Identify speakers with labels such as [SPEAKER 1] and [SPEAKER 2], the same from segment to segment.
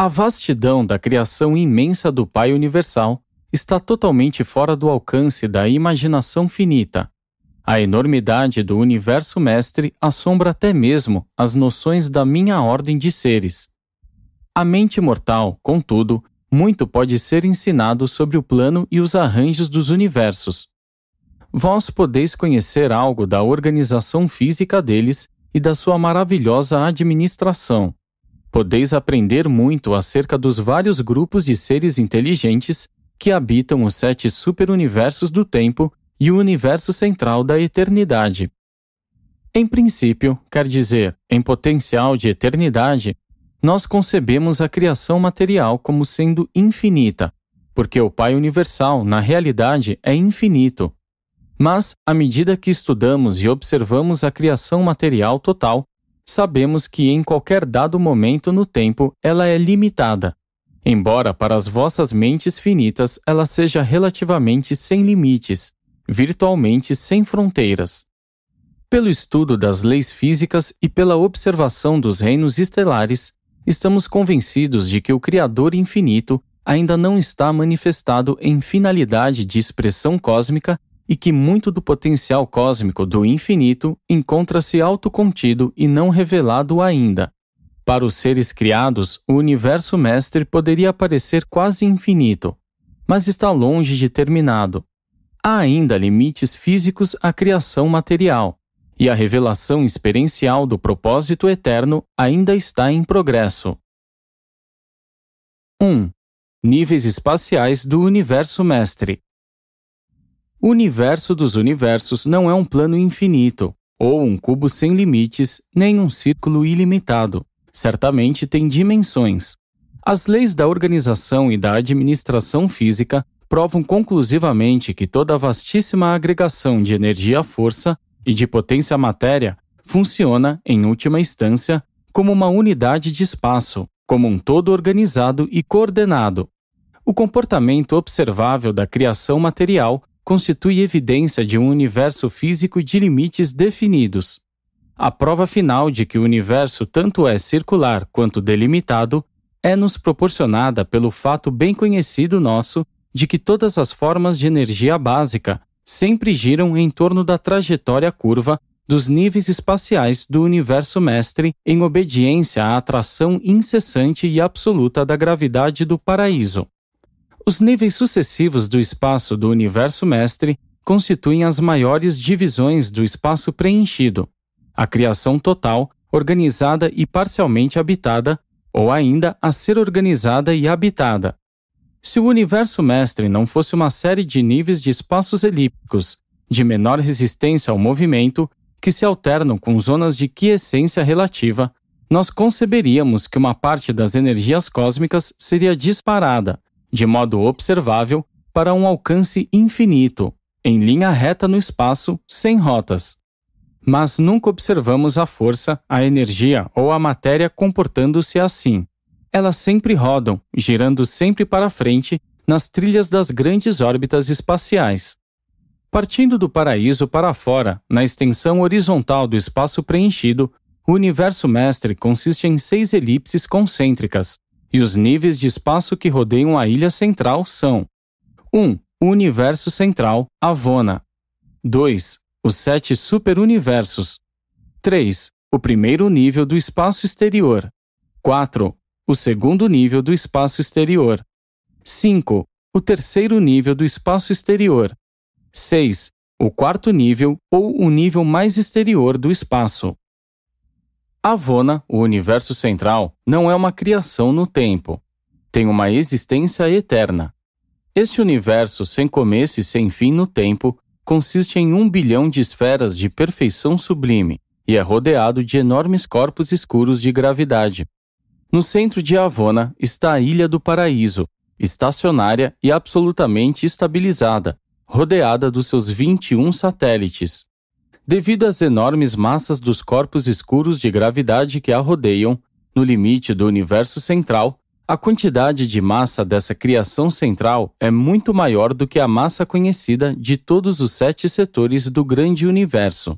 [SPEAKER 1] A vastidão da criação imensa do Pai Universal está totalmente fora do alcance da imaginação finita. A enormidade do Universo Mestre assombra até mesmo as noções da minha ordem de seres. A mente mortal, contudo, muito pode ser ensinado sobre o plano e os arranjos dos universos. Vós podeis conhecer algo da organização física deles e da sua maravilhosa administração. Podeis aprender muito acerca dos vários grupos de seres inteligentes que habitam os 7 superuniversos do tempo e o universo central da eternidade. Em princípio, quer dizer, em potencial de eternidade, nós concebemos a criação material como sendo infinita, porque o Pai Universal, na realidade, é infinito. Mas, à medida que estudamos e observamos a criação material total, sabemos que em qualquer dado momento no tempo ela é limitada, embora para as vossas mentes finitas ela seja relativamente sem limites, virtualmente sem fronteiras. Pelo estudo das leis físicas e pela observação dos reinos estelares, estamos convencidos de que o Criador infinito ainda não está manifestado em finalidade de expressão cósmica e que muito do potencial cósmico do infinito encontra-se autocontido e não revelado ainda. Para os seres criados, o Universo Mestre poderia parecer quase infinito, mas está longe de terminado. Há ainda limites físicos à criação material, e a revelação experiencial do propósito eterno ainda está em progresso. 1. Níveis espaciais do Universo Mestre. O universo dos universos não é um plano infinito, ou um cubo sem limites, nem um círculo ilimitado. Certamente tem dimensões. As leis da organização e da administração física provam conclusivamente que toda a vastíssima agregação de energia-força e de potência-matéria funciona, em última instância, como uma unidade de espaço, como um todo organizado e coordenado. O comportamento observável da criação material constitui evidência de um universo físico de limites definidos. A prova final de que o universo tanto é circular quanto delimitado é-nos proporcionada pelo fato bem conhecido nosso de que todas as formas de energia básica sempre giram em torno da trajetória curva dos níveis espaciais do Universo Mestre em obediência à atração incessante e absoluta da gravidade do paraíso. Os níveis sucessivos do espaço do Universo Mestre constituem as maiores divisões do espaço preenchido, a criação total, organizada e parcialmente habitada, ou ainda a ser organizada e habitada. Se o Universo Mestre não fosse uma série de níveis de espaços elípticos, de menor resistência ao movimento, que se alternam com zonas de quiescência relativa, nós conceberíamos que uma parte das energias cósmicas seria disparada, de modo observável, para um alcance infinito, em linha reta no espaço, sem rotas. Mas nunca observamos a força, a energia ou a matéria comportando-se assim. Elas sempre rodam, girando sempre para frente, nas trilhas das grandes órbitas espaciais. Partindo do paraíso para fora, na extensão horizontal do espaço preenchido, o Universo Mestre consiste em 6 elipses concêntricas, e os níveis de espaço que rodeiam a ilha central são: 1. O Universo Central, Avona. 2. Os 7 superuniversos. 3. O primeiro nível do espaço exterior. 4. O segundo nível do espaço exterior. 5. O terceiro nível do espaço exterior. 6. O quarto nível ou o nível mais exterior do espaço. Avona, o Universo Central, não é uma criação no tempo. Tem uma existência eterna. Este universo sem começo e sem fim no tempo consiste em 1 bilhão de esferas de perfeição sublime e é rodeado de enormes corpos escuros de gravidade. No centro de Avona está a Ilha do Paraíso, estacionária e absolutamente estabilizada, rodeada dos seus 21 satélites. Devido às enormes massas dos corpos escuros de gravidade que a rodeiam, no limite do Universo Central, a quantidade de massa dessa criação central é muito maior do que a massa conhecida de todos os 7 setores do grande universo.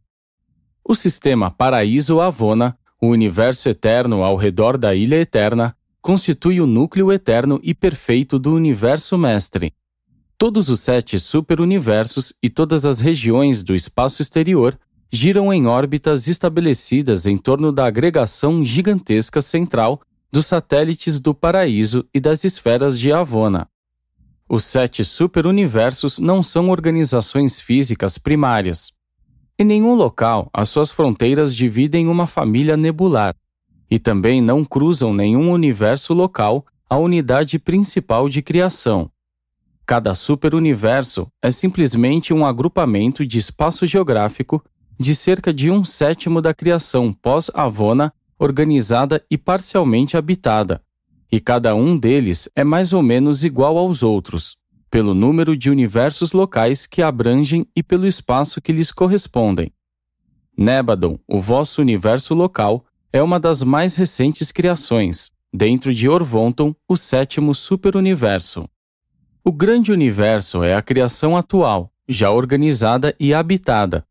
[SPEAKER 1] O sistema Paraíso-Avona, o universo eterno ao redor da Ilha Eterna, constitui o núcleo eterno e perfeito do universo mestre. Todos os 7 superuniversos e todas as regiões do espaço exterior giram em órbitas estabelecidas em torno da agregação gigantesca central dos satélites do Paraíso e das esferas de Avona. Os 7 superuniversos não são organizações físicas primárias. Em nenhum local, as suas fronteiras dividem uma família nebular, e também não cruzam nenhum universo local a unidade principal de criação. Cada superuniverso é simplesmente um agrupamento de espaço geográfico de cerca de 1/7 da criação pós-Avona organizada e parcialmente habitada, e cada um deles é mais ou menos igual aos outros, pelo número de universos locais que abrangem e pelo espaço que lhes correspondem. Nébadon, o vosso universo local, é uma das mais recentes criações, dentro de Orvonton, o 7º superuniverso. O grande universo é a criação atual, já organizada e habitada.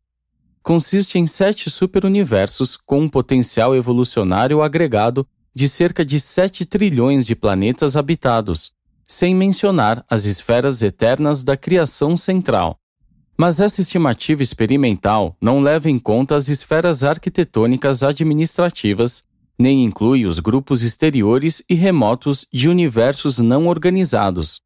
[SPEAKER 1] Consiste em 7 superuniversos com um potencial evolucionário agregado de cerca de 7 trilhões de planetas habitados, sem mencionar as esferas eternas da criação central. Mas essa estimativa experimental não leva em conta as esferas arquitetônicas administrativas, nem inclui os grupos exteriores e remotos de universos não organizados.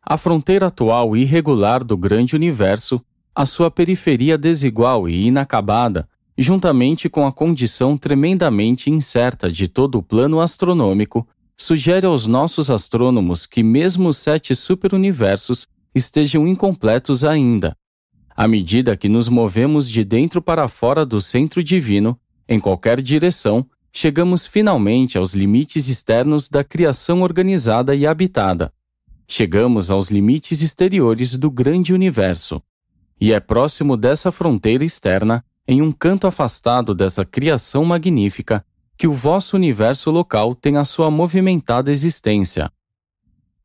[SPEAKER 1] A fronteira atual irregular do grande universo, a sua periferia desigual e inacabada, juntamente com a condição tremendamente incerta de todo o plano astronômico, sugere aos nossos astrônomos que mesmo os 7 superuniversos estejam incompletos ainda. À medida que nos movemos de dentro para fora do centro divino, em qualquer direção, chegamos finalmente aos limites externos da criação organizada e habitada. Chegamos aos limites exteriores do grande universo. E é próximo dessa fronteira externa, em um canto afastado dessa criação magnífica, que o vosso universo local tem a sua movimentada existência.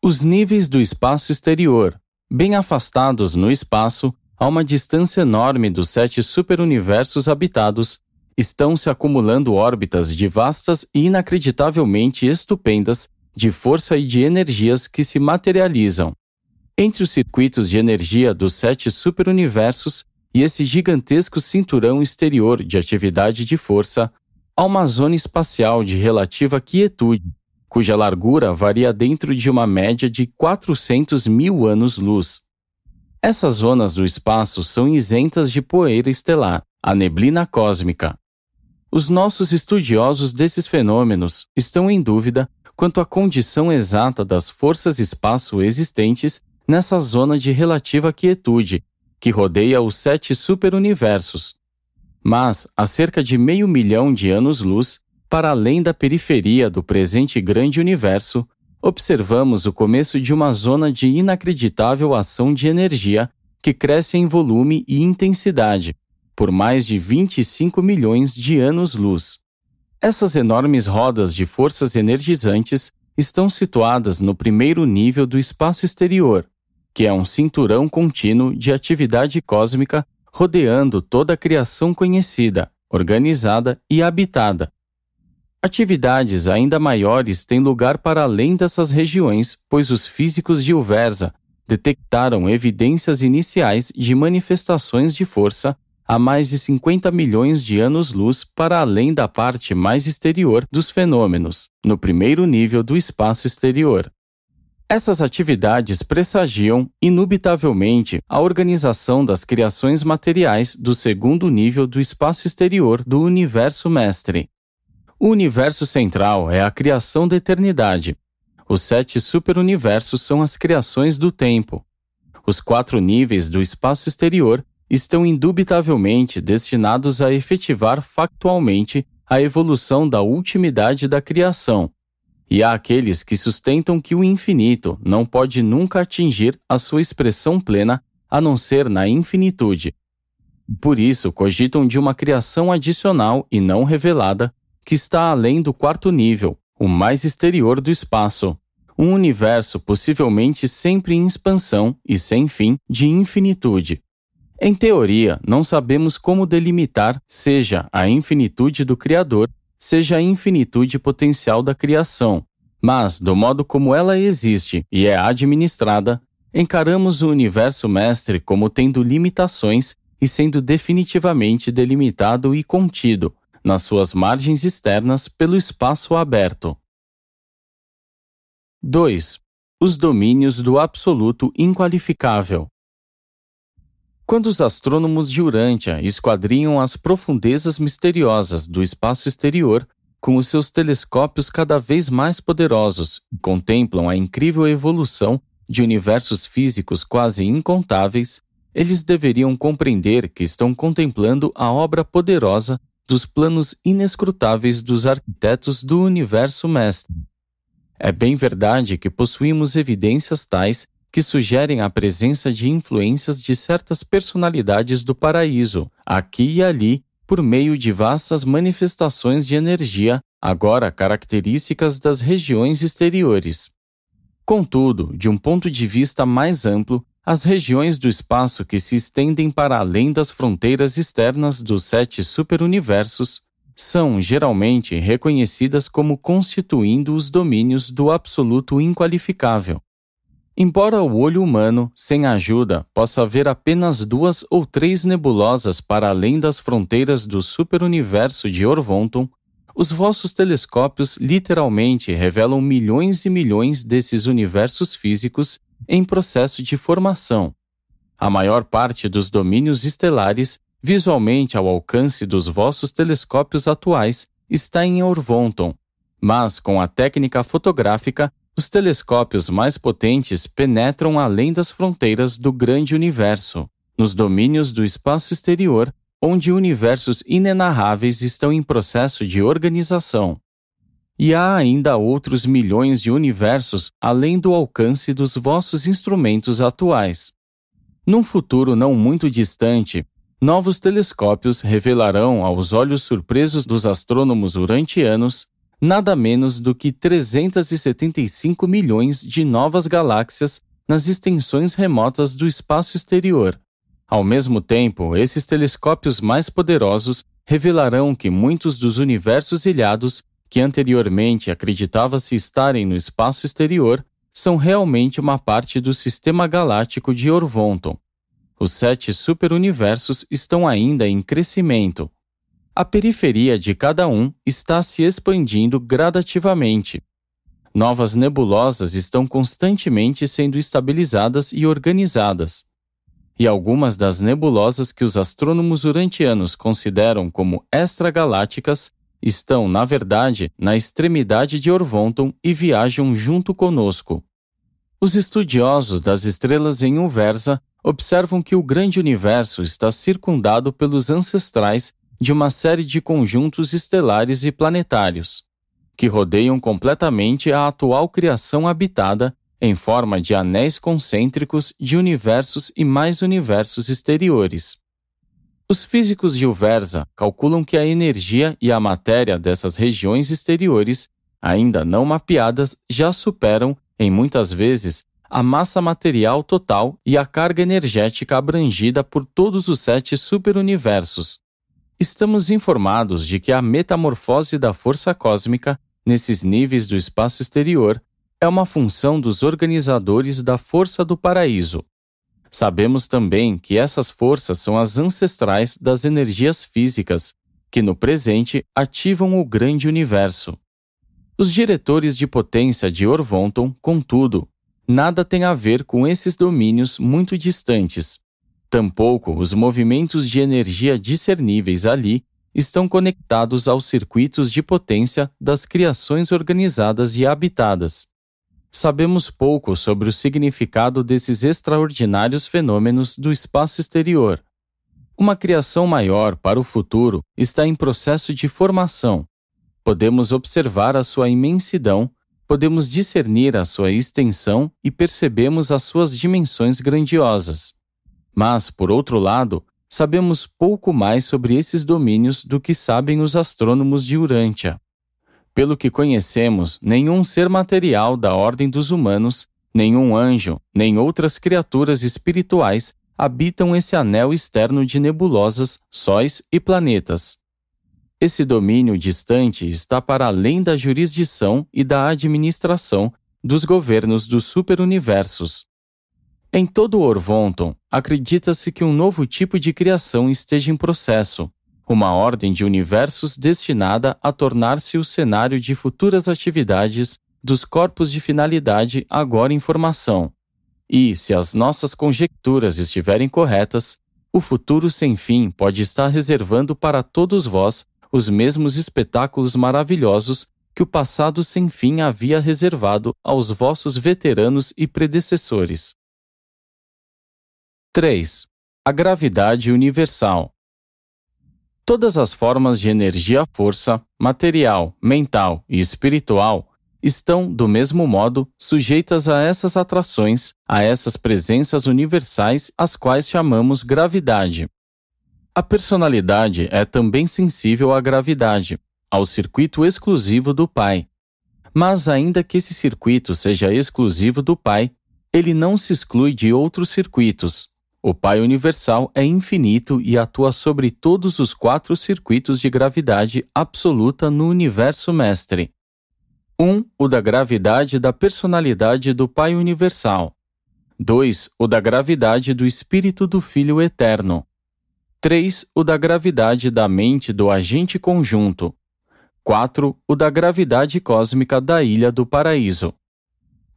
[SPEAKER 1] Os níveis do espaço exterior, bem afastados no espaço, a uma distância enorme dos 7 superuniversos habitados, estão se acumulando órbitas de vastas e inacreditavelmente estupendas de força e de energias que se materializam. Entre os circuitos de energia dos 7 superuniversos e esse gigantesco cinturão exterior de atividade de força, há uma zona espacial de relativa quietude, cuja largura varia dentro de uma média de 400.000 anos-luz. Essas zonas do espaço são isentas de poeira estelar, a neblina cósmica. Os nossos estudiosos desses fenômenos estão em dúvida quanto à condição exata das forças espaço existentes nessa zona de relativa quietude, que rodeia os 7 superuniversos. Mas, a cerca de 500 mil de anos-luz, para além da periferia do presente grande universo, observamos o começo de uma zona de inacreditável ação de energia que cresce em volume e intensidade, por mais de 25 milhões de anos-luz. Essas enormes rodas de forças energizantes estão situadas no primeiro nível do espaço exterior, que é um cinturão contínuo de atividade cósmica rodeando toda a criação conhecida, organizada e habitada. Atividades ainda maiores têm lugar para além dessas regiões, pois os físicos de Uversa detectaram evidências iniciais de manifestações de força a mais de 50 milhões de anos-luz para além da parte mais exterior dos fenômenos, no primeiro nível do espaço exterior. Essas atividades pressagiam, indubitavelmente, a organização das criações materiais do segundo nível do espaço exterior do universo mestre. O universo central é a criação da eternidade. Os 7 superuniversos são as criações do tempo. Os 4 níveis do espaço exterior estão indubitavelmente destinados a efetivar factualmente a evolução da ultimidade da criação. E há aqueles que sustentam que o infinito não pode nunca atingir a sua expressão plena a não ser na infinitude. Por isso, cogitam de uma criação adicional e não revelada que está além do 4º nível, o mais exterior do espaço, um universo possivelmente sempre em expansão e sem fim de infinitude. Em teoria, não sabemos como delimitar seja a infinitude do Criador, seja a infinitude potencial da criação, Mas, do modo como ela existe e é administrada, encaramos o universo mestre como tendo limitações e sendo definitivamente delimitado e contido, nas suas margens externas pelo espaço aberto. 2. Os domínios do absoluto inqualificável. Quando os astrônomos de Urântia esquadrinham as profundezas misteriosas do espaço exterior, com os seus telescópios cada vez mais poderosos, e contemplam a incrível evolução de universos físicos quase incontáveis, eles deveriam compreender que estão contemplando a obra poderosa dos planos inescrutáveis dos arquitetos do universo mestre. É bem verdade que possuímos evidências tais que sugerem a presença de influências de certas personalidades do paraíso, aqui e ali, por meio de vastas manifestações de energia, agora características das regiões exteriores. Contudo, de um ponto de vista mais amplo, as regiões do espaço que se estendem para além das fronteiras externas dos 7 superuniversos são, geralmente, reconhecidas como constituindo os domínios do absoluto inqualificável. Embora o olho humano, sem ajuda, possa ver apenas 2 ou 3 nebulosas para além das fronteiras do superuniverso de Orvonton, os vossos telescópios literalmente revelam milhões e milhões desses universos físicos em processo de formação. A maior parte dos domínios estelares, visualmente ao alcance dos vossos telescópios atuais, está em Orvonton, mas com a técnica fotográfica, os telescópios mais potentes penetram além das fronteiras do grande universo, nos domínios do espaço exterior, onde universos inenarráveis estão em processo de organização. E há ainda outros milhões de universos além do alcance dos vossos instrumentos atuais. Num futuro não muito distante, novos telescópios revelarão aos olhos surpresos dos astrônomos urantianos nada menos do que 375 milhões de novas galáxias nas extensões remotas do espaço exterior. Ao mesmo tempo, esses telescópios mais poderosos revelarão que muitos dos universos ilhados, que anteriormente acreditava-se estarem no espaço exterior, são realmente uma parte do sistema galáctico de Orvonton. Os 7 superuniversos estão ainda em crescimento. A periferia de cada um está se expandindo gradativamente. Novas nebulosas estão constantemente sendo estabilizadas e organizadas. E algumas das nebulosas que os astrônomos urantianos consideram como extragalácticas estão, na verdade, na extremidade de Orvonton e viajam junto conosco. Os estudiosos das estrelas em Uversa observam que o grande universo está circundado pelos ancestrais de uma série de conjuntos estelares e planetários, que rodeiam completamente a atual criação habitada em forma de anéis concêntricos de universos e mais universos exteriores. Os físicos de Uversa calculam que a energia e a matéria dessas regiões exteriores, ainda não mapeadas, já superam, em muitas vezes, a massa material total e a carga energética abrangida por todos os 7 superuniversos. Estamos informados de que a metamorfose da força cósmica, nesses níveis do espaço exterior, é uma função dos organizadores da força do paraíso. Sabemos também que essas forças são as ancestrais das energias físicas, que no presente ativam o grande universo. Os diretores de potência de Orvonton, contudo, nada têm a ver com esses domínios muito distantes. Tampouco os movimentos de energia discerníveis ali estão conectados aos circuitos de potência das criações organizadas e habitadas. Sabemos pouco sobre o significado desses extraordinários fenômenos do espaço exterior. Uma criação maior para o futuro está em processo de formação. Podemos observar a sua imensidão, podemos discernir a sua extensão e percebemos as suas dimensões grandiosas. Mas, por outro lado, sabemos pouco mais sobre esses domínios do que sabem os astrônomos de Urântia. Pelo que conhecemos, nenhum ser material da ordem dos humanos, nenhum anjo, nem outras criaturas espirituais habitam esse anel externo de nebulosas, sóis e planetas. Esse domínio distante está para além da jurisdição e da administração dos governos dos superuniversos. Em todo o Orvonton, acredita-se que um novo tipo de criação esteja em processo, uma ordem de universos destinada a tornar-se o cenário de futuras atividades dos corpos de finalidade agora em formação. E, se as nossas conjecturas estiverem corretas, o futuro sem fim pode estar reservando para todos vós os mesmos espetáculos maravilhosos que o passado sem fim havia reservado aos vossos veteranos e predecessores. 3. A gravidade universal. Todas as formas de energia-força, material, mental e espiritual, estão, do mesmo modo, sujeitas a essas atrações, a essas presenças universais, as quais chamamos gravidade. A personalidade é também sensível à gravidade, ao circuito exclusivo do Pai. Mas ainda que esse circuito seja exclusivo do Pai, ele não se exclui de outros circuitos. O Pai universal é infinito e atua sobre todos os 4 circuitos de gravidade absoluta no universo mestre. 1. O da gravidade da personalidade do Pai universal. 2. O da gravidade do Espírito do Filho eterno. 3. O da gravidade da mente do agente conjunto. 4. O da gravidade cósmica da Ilha do Paraíso.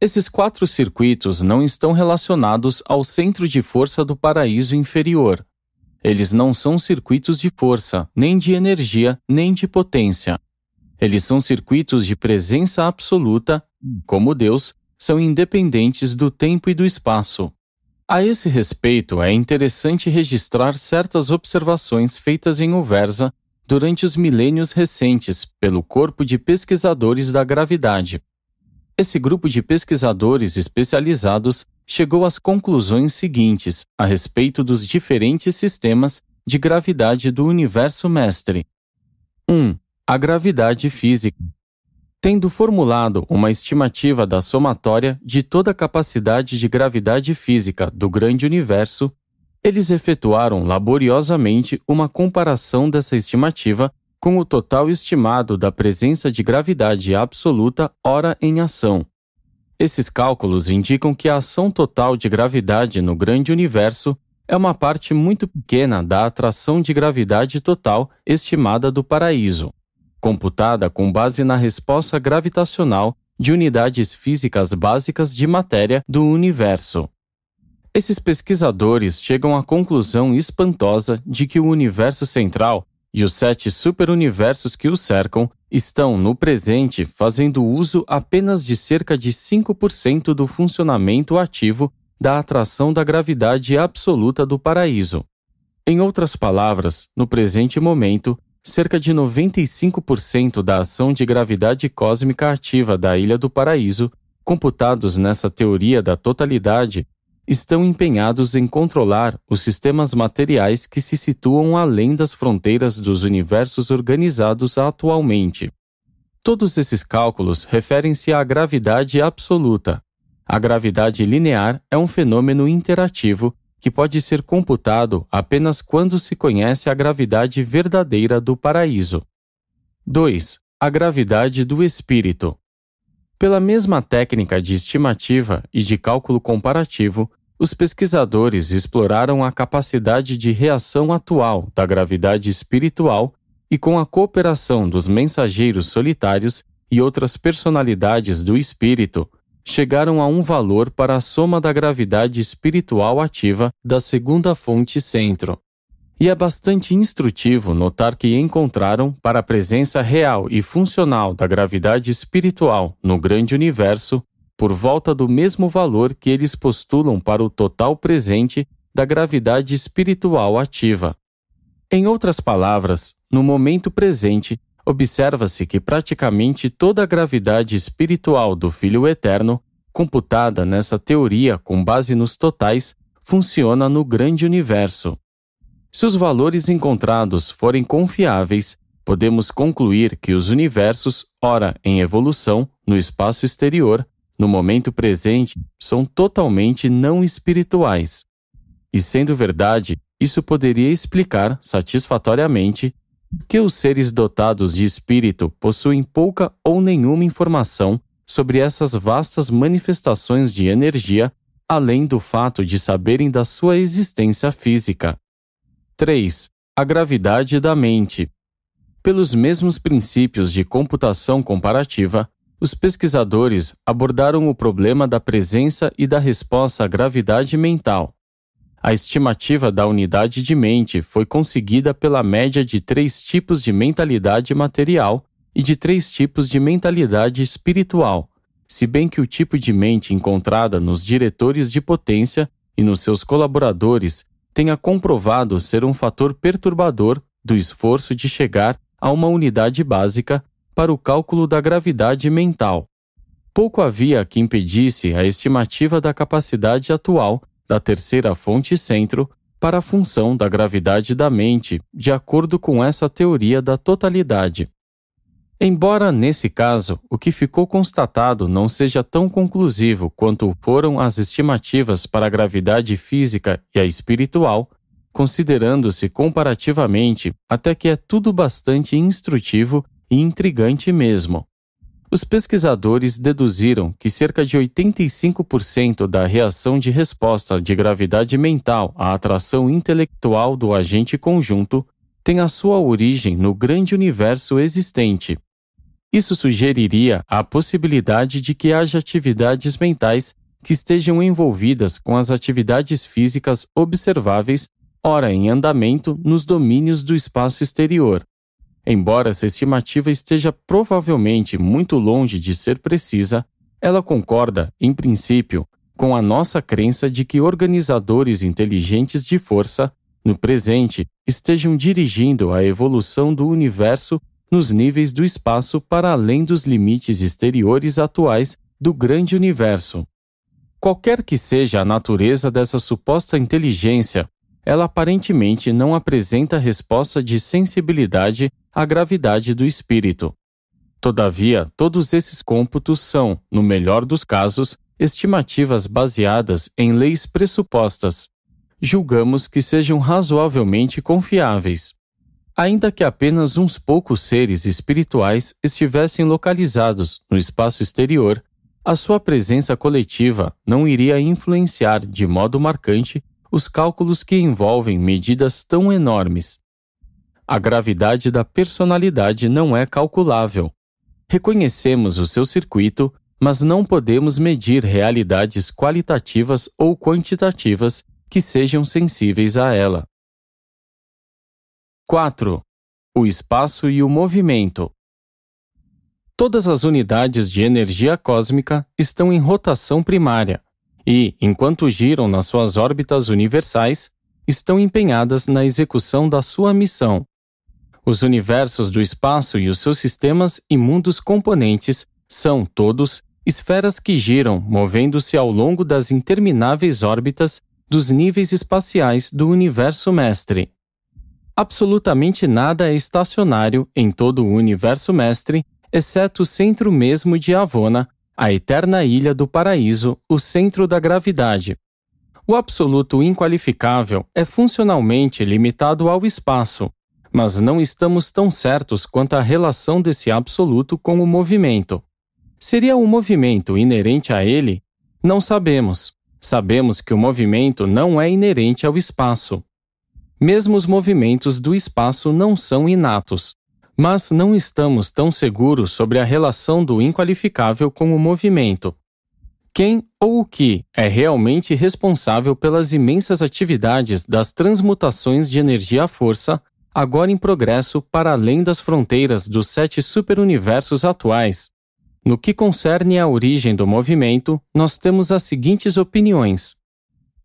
[SPEAKER 1] Esses 4 circuitos não estão relacionados ao centro de força do paraíso inferior. Eles não são circuitos de força, nem de energia, nem de potência. Eles são circuitos de presença absoluta, como Deus, são independentes do tempo e do espaço. A esse respeito, é interessante registrar certas observações feitas em Uversa durante os milênios recentes pelo corpo de pesquisadores da gravidade. Esse grupo de pesquisadores especializados chegou às conclusões seguintes a respeito dos diferentes sistemas de gravidade do universo mestre. 1. A gravidade física. Tendo formulado uma estimativa da somatória de toda a capacidade de gravidade física do grande universo, eles efetuaram laboriosamente uma comparação dessa estimativa com o total estimado da presença de gravidade absoluta ora em ação. Esses cálculos indicam que a ação total de gravidade no grande universo é uma parte muito pequena da atração de gravidade total estimada do paraíso, computada com base na resposta gravitacional de unidades físicas básicas de matéria do universo. Esses pesquisadores chegam à conclusão espantosa de que o universo central e os 7 superuniversos que o cercam estão, no presente, fazendo uso apenas de cerca de 5% do funcionamento ativo da atração da gravidade absoluta do paraíso. Em outras palavras, no presente momento, cerca de 95% da ação de gravidade cósmica ativa da Ilha do Paraíso, computados nessa teoria da totalidade, estão empenhados em controlar os sistemas materiais que se situam além das fronteiras dos universos organizados atualmente. Todos esses cálculos referem-se à gravidade absoluta. A gravidade linear é um fenômeno interativo que pode ser computado apenas quando se conhece a gravidade verdadeira do paraíso. 2. A gravidade do espírito. Pela mesma técnica de estimativa e de cálculo comparativo, os pesquisadores exploraram a capacidade de reação atual da gravidade espiritual e, com a cooperação dos mensageiros solitários e outras personalidades do espírito, chegaram a um valor para a soma da gravidade espiritual ativa da segunda fonte centro. E é bastante instrutivo notar que encontraram, para a presença real e funcional da gravidade espiritual no grande universo, por volta do mesmo valor que eles postulam para o total presente da gravidade espiritual ativa. Em outras palavras, no momento presente, observa-se que praticamente toda a gravidade espiritual do Filho Eterno, computada nessa teoria com base nos totais, funciona no grande universo. Se os valores encontrados forem confiáveis, podemos concluir que os universos, ora em evolução, no espaço exterior, no momento presente, são totalmente não espirituais. E sendo verdade, isso poderia explicar, satisfatoriamente, que os seres dotados de espírito possuem pouca ou nenhuma informação sobre essas vastas manifestações de energia, além do fato de saberem da sua existência física. 3. A gravidade da mente. Pelos mesmos princípios de computação comparativa, os pesquisadores abordaram o problema da presença e da resposta à gravidade mental. A estimativa da unidade de mente foi conseguida pela média de 3 tipos de mentalidade material e de 3 tipos de mentalidade espiritual, se bem que o tipo de mente encontrada nos diretores de potência e nos seus colaboradores tenha comprovado ser um fator perturbador do esforço de chegar a uma unidade básica para o cálculo da gravidade mental. Pouco havia que impedisse a estimativa da capacidade atual da terceira fonte centro para a função da gravidade da mente, de acordo com essa teoria da totalidade. Embora, nesse caso, o que ficou constatado não seja tão conclusivo quanto foram as estimativas para a gravidade física e a espiritual, considerando-se comparativamente, até que é tudo bastante instrutivo e intrigante mesmo. Os pesquisadores deduziram que cerca de 85% da reação de resposta de gravidade mental à atração intelectual do agente conjunto tem a sua origem no grande universo existente. Isso sugeriria a possibilidade de que haja atividades mentais que estejam envolvidas com as atividades físicas observáveis, ora em andamento, nos domínios do espaço exterior. Embora essa estimativa esteja provavelmente muito longe de ser precisa, ela concorda, em princípio, com a nossa crença de que organizadores inteligentes de força, no presente, estejam dirigindo a evolução do universo nos níveis do espaço para além dos limites exteriores atuais do grande universo. Qualquer que seja a natureza dessa suposta inteligência, ela aparentemente não apresenta resposta de sensibilidade à gravidade do espírito. Todavia, todos esses cômputos são, no melhor dos casos, estimativas baseadas em leis pressupostas. Julgamos que sejam razoavelmente confiáveis. Ainda que apenas uns poucos seres espirituais estivessem localizados no espaço exterior, a sua presença coletiva não iria influenciar de modo marcante os cálculos que envolvem medidas tão enormes. A gravidade da personalidade não é calculável. Reconhecemos o seu circuito, mas não podemos medir realidades qualitativas ou quantitativas que sejam sensíveis a ela. 4. O espaço e o movimento. Todas as unidades de energia cósmica estão em rotação primária e, enquanto giram nas suas órbitas universais, estão empenhadas na execução da sua missão. Os universos do espaço e os seus sistemas e mundos componentes são, todos, esferas que giram, movendo-se ao longo das intermináveis órbitas dos níveis espaciais do universo mestre. Absolutamente nada é estacionário em todo o universo mestre, exceto o centro mesmo de Avona, a eterna ilha do paraíso, o centro da gravidade. O absoluto inqualificável é funcionalmente limitado ao espaço, mas não estamos tão certos quanto à relação desse absoluto com o movimento. Seria o movimento inerente a ele? Não sabemos. Sabemos que o movimento não é inerente ao espaço. Mesmo os movimentos do espaço não são inatos. Mas não estamos tão seguros sobre a relação do inqualificável com o movimento. Quem ou o que é realmente responsável pelas imensas atividades das transmutações de energia à força, agora em progresso para além das fronteiras dos 7 superuniversos atuais? No que concerne à origem do movimento, nós temos as seguintes opiniões.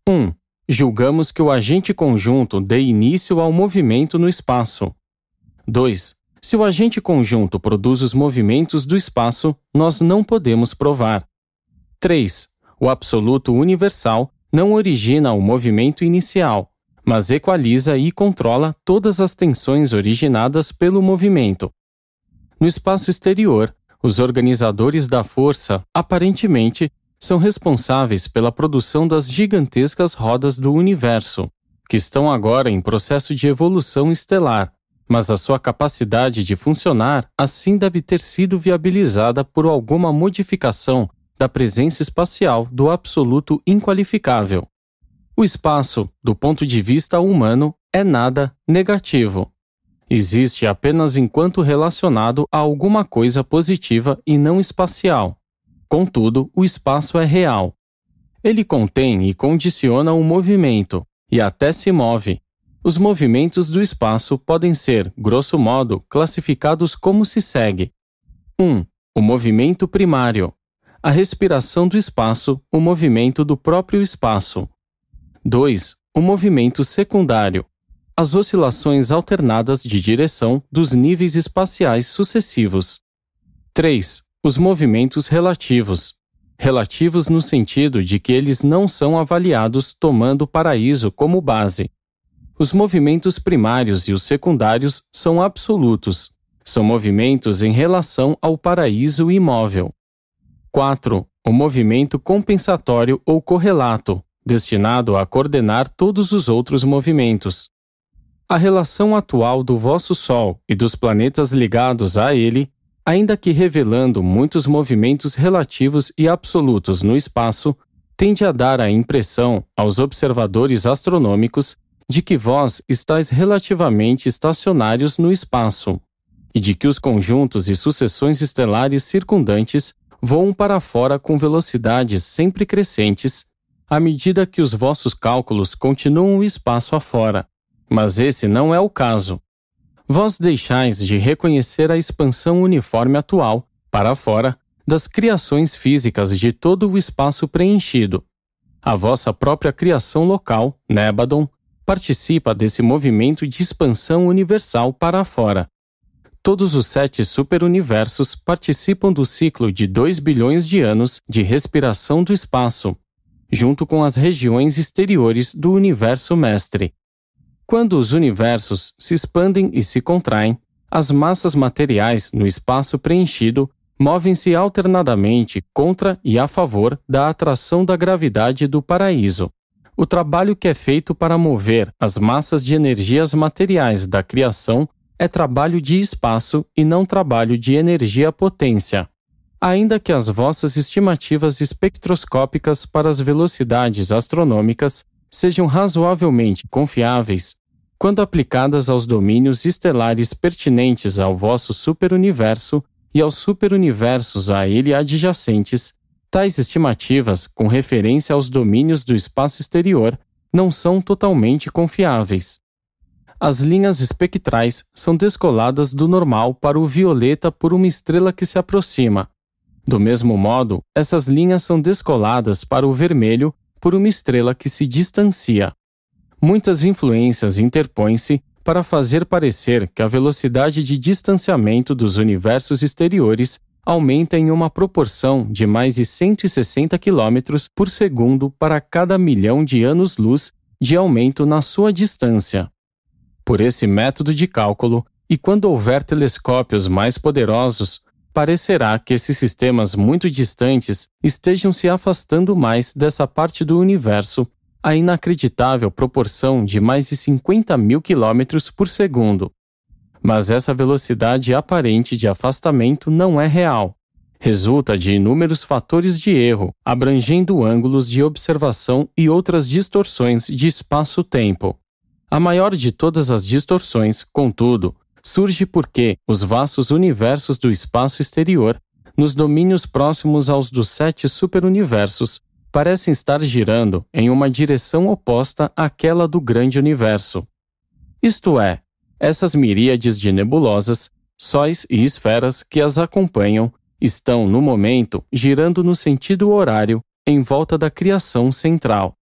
[SPEAKER 1] 1. Julgamos que o agente conjunto dê início ao movimento no espaço. 2. Se o agente conjunto produz os movimentos do espaço, nós não podemos provar. 3. O absoluto universal não origina o movimento inicial, mas equaliza e controla todas as tensões originadas pelo movimento. No espaço exterior, os organizadores da força, aparentemente, são responsáveis pela produção das gigantescas rodas do universo, que estão agora em processo de evolução estelar, mas a sua capacidade de funcionar assim deve ter sido viabilizada por alguma modificação da presença espacial do absoluto inqualificável. O espaço, do ponto de vista humano, é nada negativo. Existe apenas enquanto relacionado a alguma coisa positiva e não espacial. Contudo, o espaço é real. Ele contém e condiciona o movimento, e até se move. Os movimentos do espaço podem ser, grosso modo, classificados como se segue. 1. O movimento primário. A respiração do espaço, o movimento do próprio espaço. 2. O movimento secundário. As oscilações alternadas de direção dos níveis espaciais sucessivos. 3. Os movimentos relativos. Relativos no sentido de que eles não são avaliados tomando o paraíso como base. Os movimentos primários e os secundários são absolutos. São movimentos em relação ao paraíso imóvel. 4. O movimento compensatório ou correlato, destinado a coordenar todos os outros movimentos. A relação atual do vosso Sol e dos planetas ligados a ele, ainda que revelando muitos movimentos relativos e absolutos no espaço, tende a dar a impressão aos observadores astronômicos de que vós estáis relativamente estacionários no espaço, e de que os conjuntos e sucessões estelares circundantes voam para fora com velocidades sempre crescentes, à medida que os vossos cálculos continuam o espaço afora. Mas esse não é o caso. Vós deixais de reconhecer a expansão uniforme atual, para fora, das criações físicas de todo o espaço preenchido. A vossa própria criação local, Nébadon, participa desse movimento de expansão universal para fora. Todos os 7 superuniversos participam do ciclo de 2 bilhões de anos de respiração do espaço, junto com as regiões exteriores do universo mestre. Quando os universos se expandem e se contraem, as massas materiais no espaço preenchido movem-se alternadamente contra e a favor da atração da gravidade do paraíso. O trabalho que é feito para mover as massas de energias materiais da criação é trabalho de espaço e não trabalho de energia-potência. Ainda que as vossas estimativas espectroscópicas para as velocidades astronômicas sejam razoavelmente confiáveis, quando aplicadas aos domínios estelares pertinentes ao vosso superuniverso e aos superuniversos a ele adjacentes, tais estimativas, com referência aos domínios do espaço exterior, não são totalmente confiáveis. As linhas espectrais são descoladas do normal para o violeta por uma estrela que se aproxima. Do mesmo modo, essas linhas são descoladas para o vermelho por uma estrela que se distancia. Muitas influências interpõem-se para fazer parecer que a velocidade de distanciamento dos universos exteriores aumenta em uma proporção de mais de 160 km por segundo para cada milhão de anos-luz de aumento na sua distância. Por esse método de cálculo, e quando houver telescópios mais poderosos, parecerá que esses sistemas muito distantes estejam se afastando mais dessa parte do universo a inacreditável proporção de mais de 50.000 km por segundo. Mas essa velocidade aparente de afastamento não é real. Resulta de inúmeros fatores de erro, abrangendo ângulos de observação e outras distorções de espaço-tempo. A maior de todas as distorções, contudo, surge porque os vastos universos do espaço exterior, nos domínios próximos aos dos 7 superuniversos, parecem estar girando em uma direção oposta àquela do grande universo. Isto é, essas miríades de nebulosas, sóis e esferas que as acompanham estão, no momento, girando no sentido horário em volta da criação central.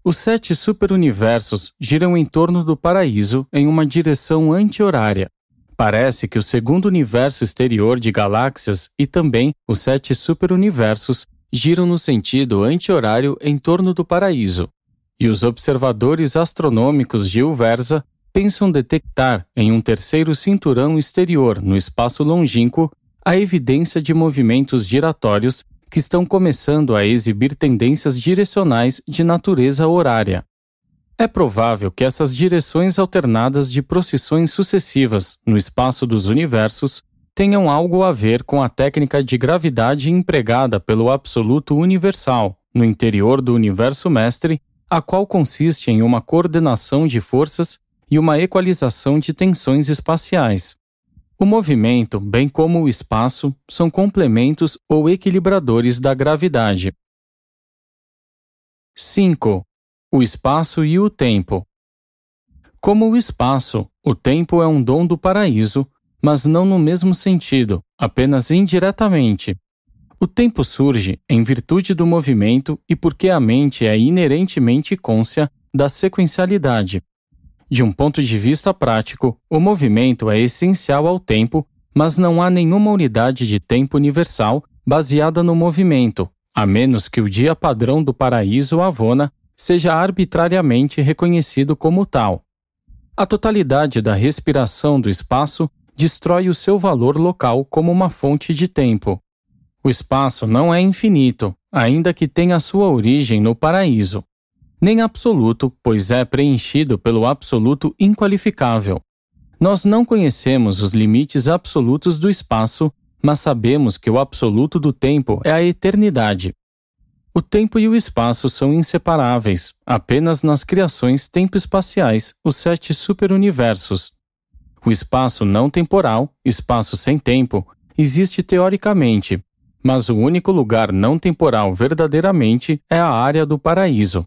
[SPEAKER 1] Os 7 superuniversos giram em torno do paraíso em uma direção anti-horária. Parece que o segundo universo exterior de galáxias e também os 7 superuniversos giram no sentido anti-horário em torno do paraíso, e os observadores astronômicos de Uversa pensam detectar em um terceiro cinturão exterior no espaço longínquo a evidência de movimentos giratórios que estão começando a exibir tendências direcionais de natureza horária. É provável que essas direções alternadas de procissões sucessivas no espaço dos universos tenham algo a ver com a técnica de gravidade empregada pelo Absoluto Universal no interior do Universo Mestre, a qual consiste em uma coordenação de forças e uma equalização de tensões espaciais. O movimento, bem como o espaço, são complementos ou equilibradores da gravidade. 5. O espaço e o tempo. Como o espaço, o tempo é um dom do paraíso, mas não no mesmo sentido, apenas indiretamente. O tempo surge em virtude do movimento e porque a mente é inerentemente cônscia da sequencialidade. De um ponto de vista prático, o movimento é essencial ao tempo, mas não há nenhuma unidade de tempo universal baseada no movimento, a menos que o dia padrão do paraíso Avona seja arbitrariamente reconhecido como tal. A totalidade da respiração do espaço destrói o seu valor local como uma fonte de tempo. O espaço não é infinito, ainda que tenha sua origem no paraíso. Nem absoluto, pois é preenchido pelo absoluto inqualificável. Nós não conhecemos os limites absolutos do espaço, mas sabemos que o absoluto do tempo é a eternidade. O tempo e o espaço são inseparáveis, apenas nas criações tempo-espaciais, os 7 superuniversos. O espaço não temporal, espaço sem tempo, existe teoricamente, mas o único lugar não temporal verdadeiramente é a área do paraíso.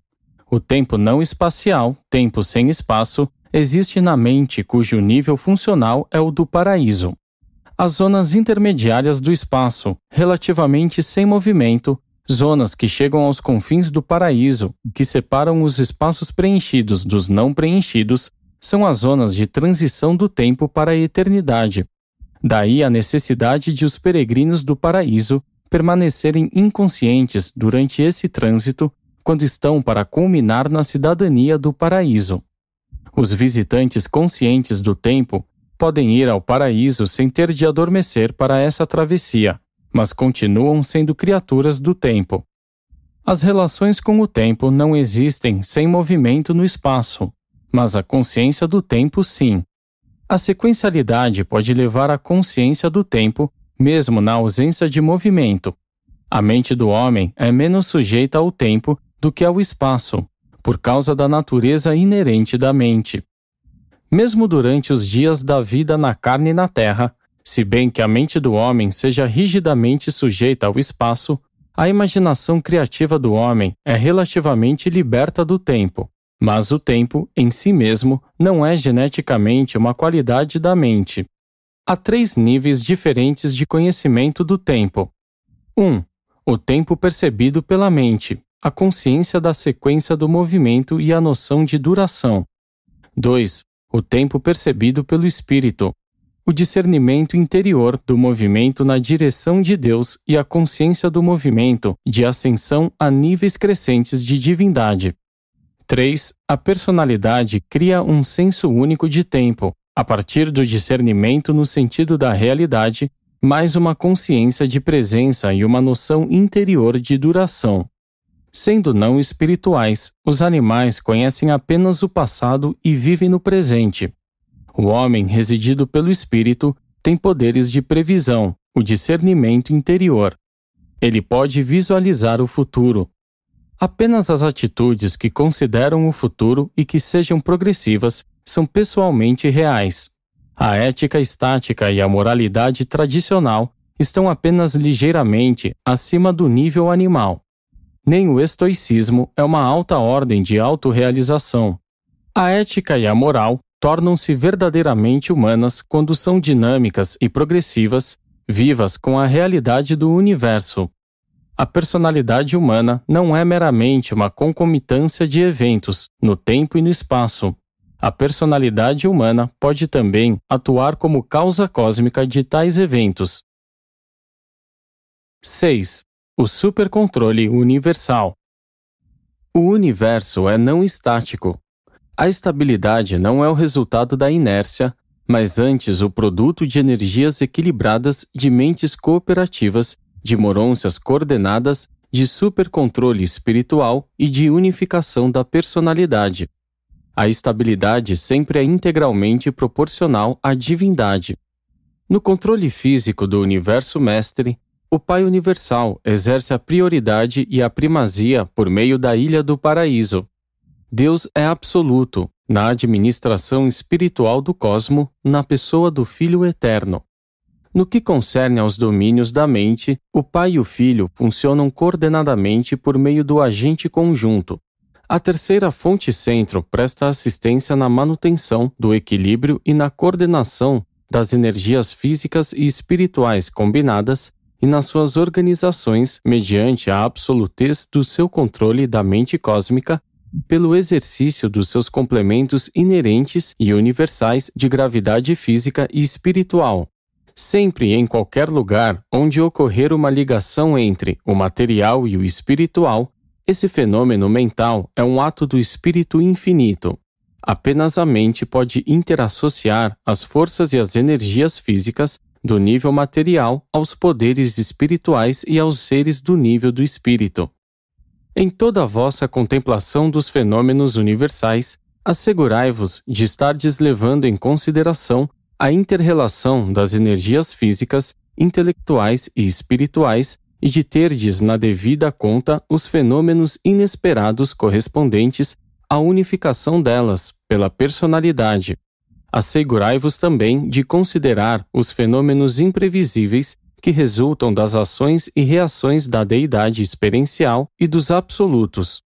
[SPEAKER 1] O tempo não espacial, tempo sem espaço, existe na mente cujo nível funcional é o do paraíso. As zonas intermediárias do espaço, relativamente sem movimento, zonas que chegam aos confins do paraíso, que separam os espaços preenchidos dos não preenchidos, são as zonas de transição do tempo para a eternidade. Daí a necessidade de os peregrinos do paraíso permanecerem inconscientes durante esse trânsito quando estão para culminar na cidadania do paraíso. Os visitantes conscientes do tempo podem ir ao paraíso sem ter de adormecer para essa travessia, mas continuam sendo criaturas do tempo. As relações com o tempo não existem sem movimento no espaço, mas a consciência do tempo sim. A sequencialidade pode levar à consciência do tempo, mesmo na ausência de movimento. A mente do homem é menos sujeita ao tempo do que ao espaço, por causa da natureza inerente da mente. Mesmo durante os dias da vida na carne e na terra, se bem que a mente do homem seja rigidamente sujeita ao espaço, a imaginação criativa do homem é relativamente liberta do tempo. Mas o tempo, em si mesmo, não é geneticamente uma qualidade da mente. Há 3 níveis diferentes de conhecimento do tempo. 1. O tempo percebido pela mente, a consciência da sequência do movimento e a noção de duração. 2. O tempo percebido pelo espírito, o discernimento interior do movimento na direção de Deus e a consciência do movimento de ascensão a níveis crescentes de divindade. 3. A personalidade cria um senso único de tempo, a partir do discernimento no sentido da realidade, mais uma consciência de presença e uma noção interior de duração. Sendo não espirituais, os animais conhecem apenas o passado e vivem no presente. O homem, residido pelo espírito, tem poderes de previsão, o discernimento interior. Ele pode visualizar o futuro. Apenas as atitudes que consideram o futuro e que sejam progressivas são pessoalmente reais. A ética estática e a moralidade tradicional estão apenas ligeiramente acima do nível animal. Nem o estoicismo é uma alta ordem de autorrealização. A ética e a moral tornam-se verdadeiramente humanas quando são dinâmicas e progressivas, vivas com a realidade do universo. A personalidade humana não é meramente uma concomitância de eventos, no tempo e no espaço. A personalidade humana pode também atuar como causa cósmica de tais eventos. 6. O supercontrole universal. O universo é não estático. A estabilidade não é o resultado da inércia, mas antes o produto de energias equilibradas de mentes cooperativas, de morôncias coordenadas, de supercontrole espiritual e de unificação da personalidade. a estabilidade sempre é integralmente proporcional à divindade. No controle físico do universo mestre, o Pai Universal exerce a prioridade e a primazia por meio da Ilha do Paraíso. Deus é absoluto na administração espiritual do cosmo, na pessoa do Filho Eterno. No que concerne aos domínios da mente, o Pai e o Filho funcionam coordenadamente por meio do agente conjunto. A terceira fonte centro presta assistência na manutenção do equilíbrio e na coordenação das energias físicas e espirituais combinadas e nas suas organizações mediante a absolutez do seu controle da mente cósmica pelo exercício dos seus complementos inerentes e universais de gravidade física e espiritual. Sempre e em qualquer lugar onde ocorrer uma ligação entre o material e o espiritual, esse fenômeno mental é um ato do espírito infinito. Apenas a mente pode interassociar as forças e as energias físicas do nível material aos poderes espirituais e aos seres do nível do espírito. Em toda a vossa contemplação dos fenômenos universais, assegurai-vos de estardes levando em consideração a inter-relação das energias físicas, intelectuais e espirituais e de terdes na devida conta os fenômenos inesperados correspondentes à unificação delas pela personalidade. Assegurai-vos também de considerar os fenômenos imprevisíveis que resultam das ações e reações da deidade experiencial e dos absolutos.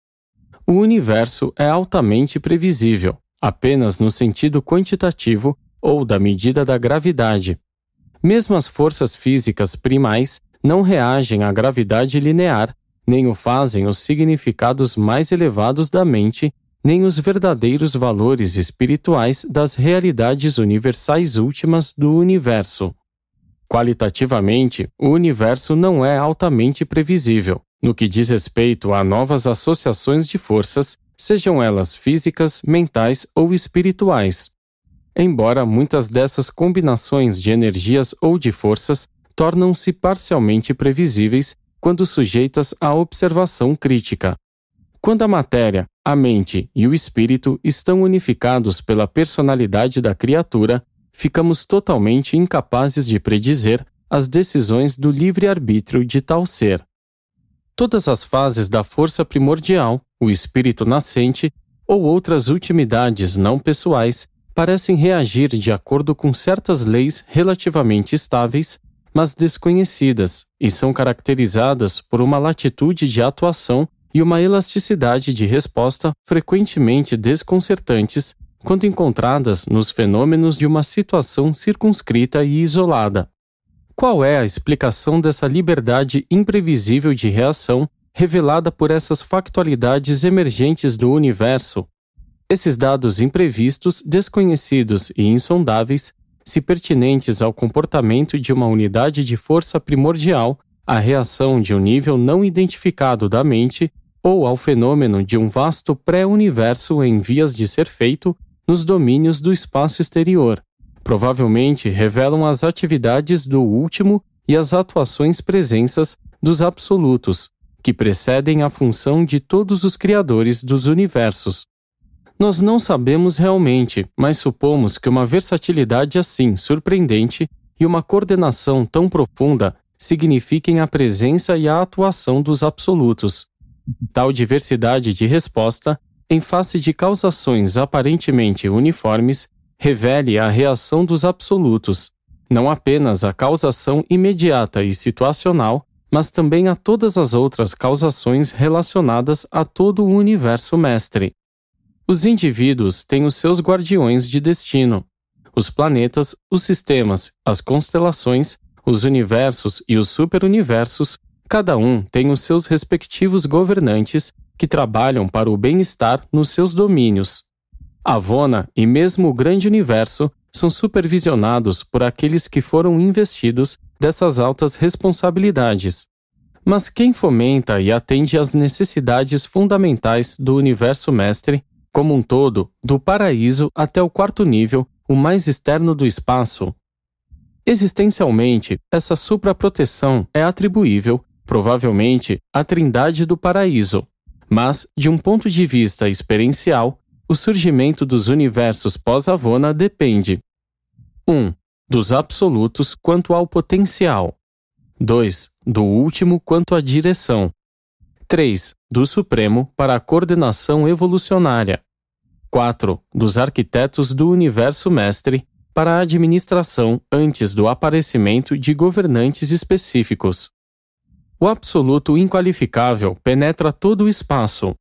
[SPEAKER 1] O universo é altamente previsível, apenas no sentido quantitativo ou da medida da gravidade. Mesmo as forças físicas primais não reagem à gravidade linear, nem o fazem os significados mais elevados da mente, nem os verdadeiros valores espirituais das realidades universais últimas do universo. Qualitativamente, o universo não é altamente previsível, no que diz respeito a novas associações de forças, sejam elas físicas, mentais ou espirituais. Embora muitas dessas combinações de energias ou de forças tornam-se parcialmente previsíveis quando sujeitas à observação crítica. Quando a matéria, a mente e o espírito estão unificados pela personalidade da criatura, ficamos totalmente incapazes de predizer as decisões do livre-arbítrio de tal ser. Todas as fases da força primordial, o espírito nascente ou outras ultimidades não pessoais parecem reagir de acordo com certas leis relativamente estáveis, mas desconhecidas, e são caracterizadas por uma latitude de atuação e uma elasticidade de resposta frequentemente desconcertantes quando encontradas nos fenômenos de uma situação circunscrita e isolada. Qual é a explicação dessa liberdade imprevisível de reação revelada por essas factualidades emergentes do universo? Esses dados imprevistos, desconhecidos e insondáveis, se pertinentes ao comportamento de uma unidade de força primordial, à reação de um nível não identificado da mente ou ao fenômeno de um vasto pré-universo em vias de ser feito nos domínios do espaço exterior, provavelmente revelam as atividades do último e as atuações presenças dos absolutos, que precedem a função de todos os criadores dos universos. Nós não sabemos realmente, mas supomos que uma versatilidade assim surpreendente e uma coordenação tão profunda signifiquem a presença e a atuação dos absolutos. Tal diversidade de resposta, em face de causações aparentemente uniformes, revele a reação dos absolutos, não apenas a causação imediata e situacional, mas também a todas as outras causações relacionadas a todo o universo mestre. Os indivíduos têm os seus guardiões de destino. Os planetas, os sistemas, as constelações, os universos e os superuniversos, cada um tem os seus respectivos governantes que trabalham para o bem-estar nos seus domínios. A Vona e mesmo o grande universo são supervisionados por aqueles que foram investidos dessas altas responsabilidades. Mas quem fomenta e atende às necessidades fundamentais do universo mestre, como um todo, do paraíso até o quarto nível, o mais externo do espaço? Existencialmente, essa supraproteção é atribuível, provavelmente, à trindade do paraíso, mas, de um ponto de vista experiencial, o surgimento dos universos pós-Avona depende 1. Dos absolutos quanto ao potencial. 2. Do último quanto à direção. 3. Do Supremo para a coordenação evolucionária. 4. Dos arquitetos do universo mestre para a administração antes do aparecimento de governantes específicos. O absoluto inqualificável penetra todo o espaço.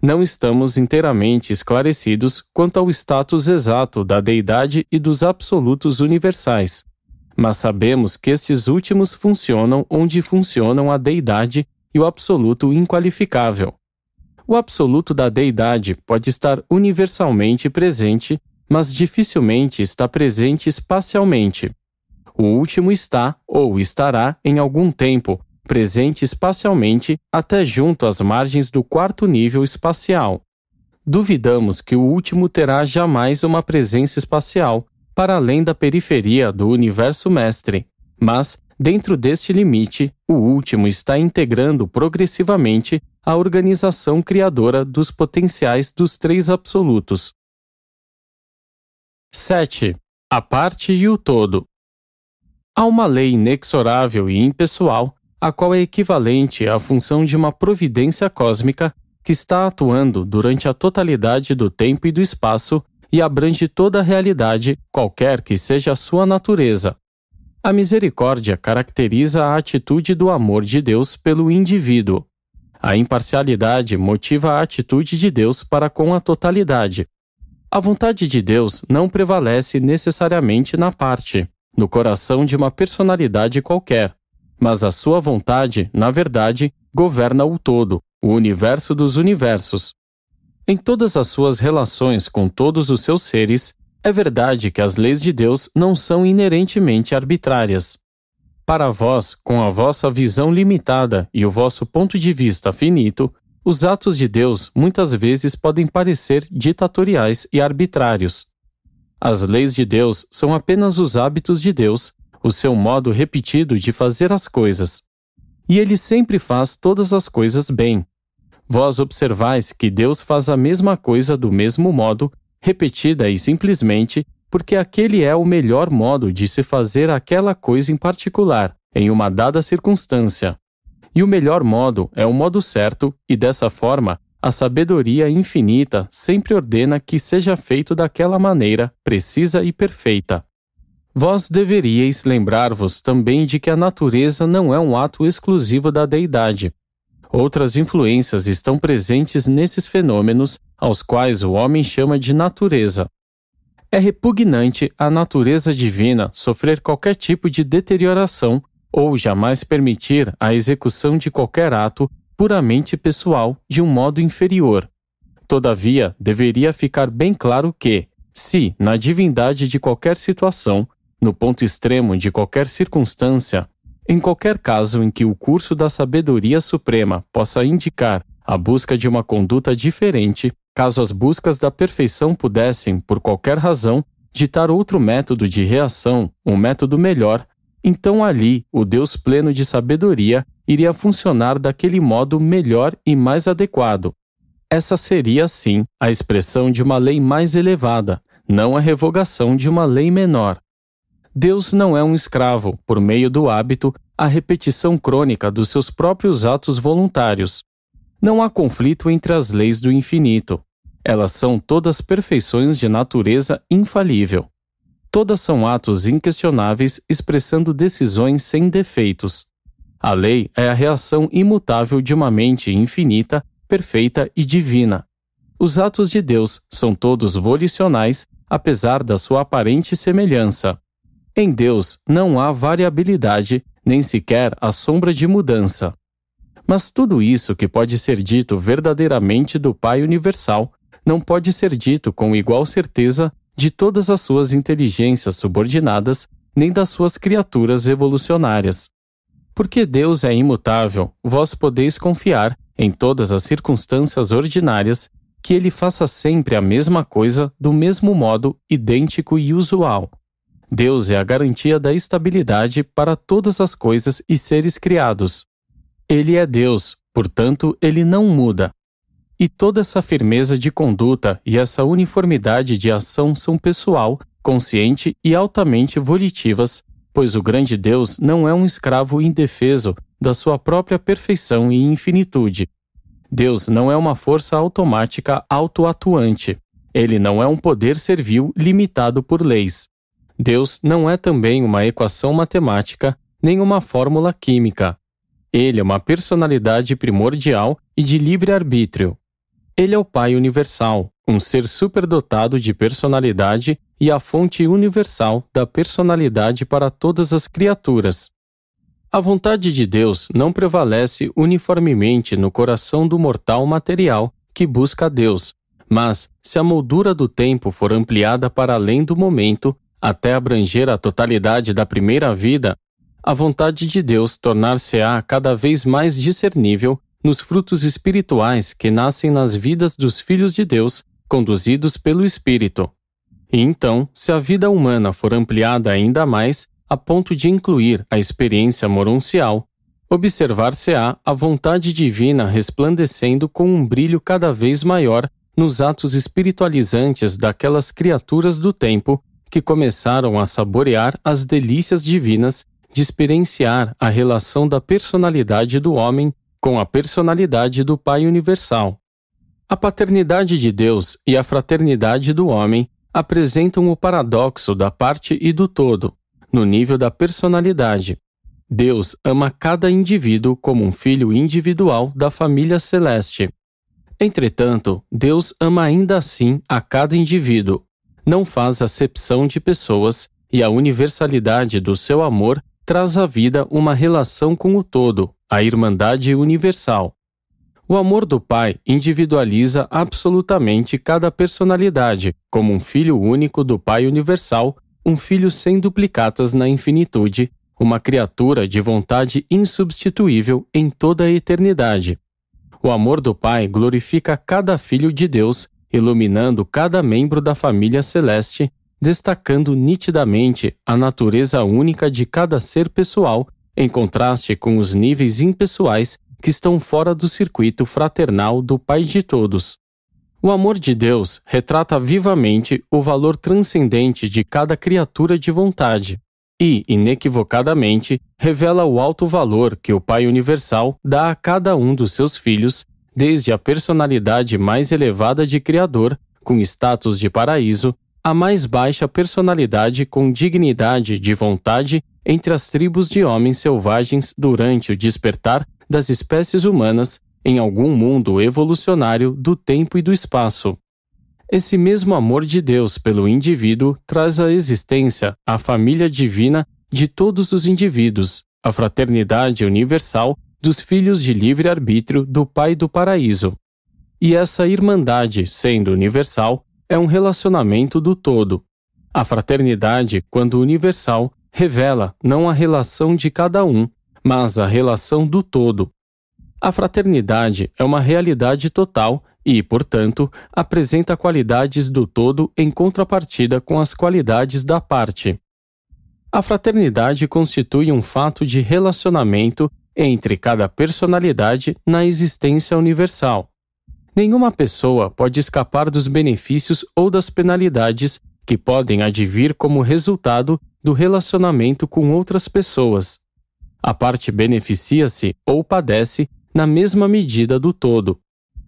[SPEAKER 1] Não estamos inteiramente esclarecidos quanto ao status exato da deidade e dos absolutos universais, mas sabemos que estes últimos funcionam onde funcionam a deidade e o absoluto inqualificável. O absoluto da deidade pode estar universalmente presente, mas dificilmente está presente espacialmente. O último está, ou estará, em algum tempo, presente espacialmente até junto às margens do quarto nível espacial. Duvidamos que o último terá jamais uma presença espacial, para além da periferia do universo mestre, mas, dentro deste limite, o último está integrando progressivamente a organização criadora dos potenciais dos três absolutos. 7. A parte e o todo. Há uma lei inexorável e impessoal, a qual é equivalente à função de uma providência cósmica que está atuando durante a totalidade do tempo e do espaço e abrange toda a realidade, qualquer que seja a sua natureza. A misericórdia caracteriza a atitude do amor de Deus pelo indivíduo. A imparcialidade motiva a atitude de Deus para com a totalidade. A vontade de Deus não prevalece necessariamente na parte, no coração de uma personalidade qualquer, mas a sua vontade, na verdade, governa o todo, o universo dos universos. Em todas as suas relações com todos os seus seres, é verdade que as leis de Deus não são inerentemente arbitrárias. Para vós, com a vossa visão limitada e o vosso ponto de vista finito, os atos de Deus muitas vezes podem parecer ditatoriais e arbitrários. As leis de Deus são apenas os hábitos de Deus, o seu modo repetido de fazer as coisas. E ele sempre faz todas as coisas bem. Vós observais que Deus faz a mesma coisa do mesmo modo, repetida e simplesmente, porque aquele é o melhor modo de se fazer aquela coisa em particular, em uma dada circunstância. E o melhor modo é o modo certo, e dessa forma, a sabedoria infinita sempre ordena que seja feito daquela maneira, precisa e perfeita. Vós deveríeis lembrar-vos também de que a natureza não é um ato exclusivo da deidade. Outras influências estão presentes nesses fenômenos, aos quais o homem chama de natureza. É repugnante à natureza divina sofrer qualquer tipo de deterioração ou jamais permitir a execução de qualquer ato puramente pessoal de um modo inferior. Todavia, deveria ficar bem claro que, se, na divindade de qualquer situação, no ponto extremo de qualquer circunstância, em qualquer caso em que o curso da sabedoria suprema possa indicar a busca de uma conduta diferente, caso as buscas da perfeição pudessem, por qualquer razão, ditar outro método de reação, um método melhor, então ali o Deus pleno de sabedoria iria funcionar daquele modo melhor e mais adequado. Essa seria, sim, a expressão de uma lei mais elevada, não a revogação de uma lei menor. Deus não é um escravo, por meio do hábito, à repetição crônica dos seus próprios atos voluntários. Não há conflito entre as leis do infinito. Elas são todas perfeições de natureza infalível. Todas são atos inquestionáveis expressando decisões sem defeitos. A lei é a reação imutável de uma mente infinita, perfeita e divina. Os atos de Deus são todos volicionais, apesar da sua aparente semelhança. Em Deus não há variabilidade, nem sequer a sombra de mudança. Mas tudo isso que pode ser dito verdadeiramente do Pai Universal não pode ser dito com igual certeza de todas as suas inteligências subordinadas, nem das suas criaturas evolucionárias. Porque Deus é imutável, vós podeis confiar, em todas as circunstâncias ordinárias, que Ele faça sempre a mesma coisa do mesmo modo idêntico e usual. Deus é a garantia da estabilidade para todas as coisas e seres criados. Ele é Deus, portanto, Ele não muda. E toda essa firmeza de conduta e essa uniformidade de ação são pessoal, consciente e altamente volitivas, pois o grande Deus não é um escravo indefeso da sua própria perfeição e infinitude. Deus não é uma força automática autoatuante. Ele não é um poder servil limitado por leis. Deus não é também uma equação matemática, nem uma fórmula química. Ele é uma personalidade primordial e de livre-arbítrio. Ele é o Pai universal, um ser superdotado de personalidade e a fonte universal da personalidade para todas as criaturas. A vontade de Deus não prevalece uniformemente no coração do mortal material que busca a Deus, mas, se a moldura do tempo for ampliada para além do momento, até abranger a totalidade da primeira vida, a vontade de Deus tornar-se-á cada vez mais discernível nos frutos espirituais que nascem nas vidas dos filhos de Deus, conduzidos pelo Espírito. E então, se a vida humana for ampliada ainda mais, a ponto de incluir a experiência moroncial, observar-se-á a vontade divina resplandecendo com um brilho cada vez maior nos atos espiritualizantes daquelas criaturas do tempo que começaram a saborear as delícias divinas de experienciar a relação da personalidade do homem com a personalidade do Pai universal. A paternidade de Deus e a fraternidade do homem apresentam o paradoxo da parte e do todo, no nível da personalidade. Deus ama cada indivíduo como um filho individual da família celeste. Entretanto, Deus ama ainda assim a cada indivíduo, não faz acepção de pessoas e a universalidade do seu amor traz à vida uma relação com o todo, a irmandade universal. O amor do Pai individualiza absolutamente cada personalidade, como um filho único do Pai universal, um filho sem duplicatas na infinitude, uma criatura de vontade insubstituível em toda a eternidade. O amor do Pai glorifica cada filho de Deus, iluminando cada membro da família celeste, destacando nitidamente a natureza única de cada ser pessoal, em contraste com os níveis impessoais que estão fora do circuito fraternal do Pai de todos. O amor de Deus retrata vivamente o valor transcendente de cada criatura de vontade e, inequivocadamente, revela o alto valor que o Pai universal dá a cada um dos seus filhos, desde a personalidade mais elevada de Criador, com status de paraíso, a mais baixa personalidade com dignidade de vontade entre as tribos de homens selvagens durante o despertar das espécies humanas em algum mundo evolucionário do tempo e do espaço. Esse mesmo amor de Deus pelo indivíduo traz à existência a família divina de todos os indivíduos, a fraternidade universal dos filhos de livre-arbítrio do Pai do Paraíso. E essa irmandade, sendo universal, é um relacionamento do todo. A fraternidade, quando universal, revela não a relação de cada um, mas a relação do todo. A fraternidade é uma realidade total e, portanto, apresenta qualidades do todo em contrapartida com as qualidades da parte. A fraternidade constitui um fato de relacionamento entre cada personalidade na existência universal. Nenhuma pessoa pode escapar dos benefícios ou das penalidades que podem advir como resultado do relacionamento com outras pessoas. A parte beneficia-se ou padece na mesma medida do todo.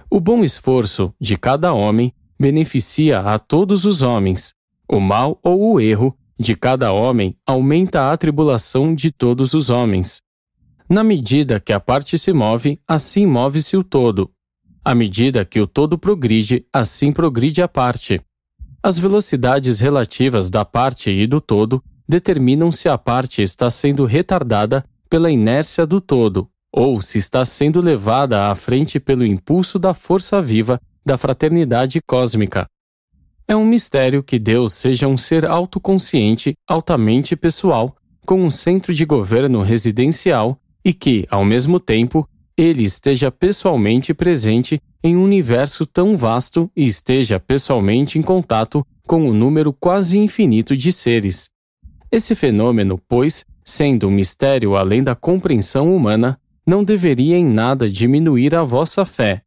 [SPEAKER 1] O bom esforço de cada homem beneficia a todos os homens. O mal ou o erro de cada homem aumenta a atribulação de todos os homens. Na medida que a parte se move, assim move-se o todo. À medida que o todo progride, assim progride a parte. As velocidades relativas da parte e do todo determinam se a parte está sendo retardada pela inércia do todo, ou se está sendo levada à frente pelo impulso da força viva da fraternidade cósmica. É um mistério que Deus seja um ser autoconsciente, altamente pessoal, com um centro de governo residencial e que, ao mesmo tempo, ele esteja pessoalmente presente em um universo tão vasto e esteja pessoalmente em contato com um número quase infinito de seres. Esse fenômeno, pois, sendo um mistério além da compreensão humana, não deveria em nada diminuir a vossa fé.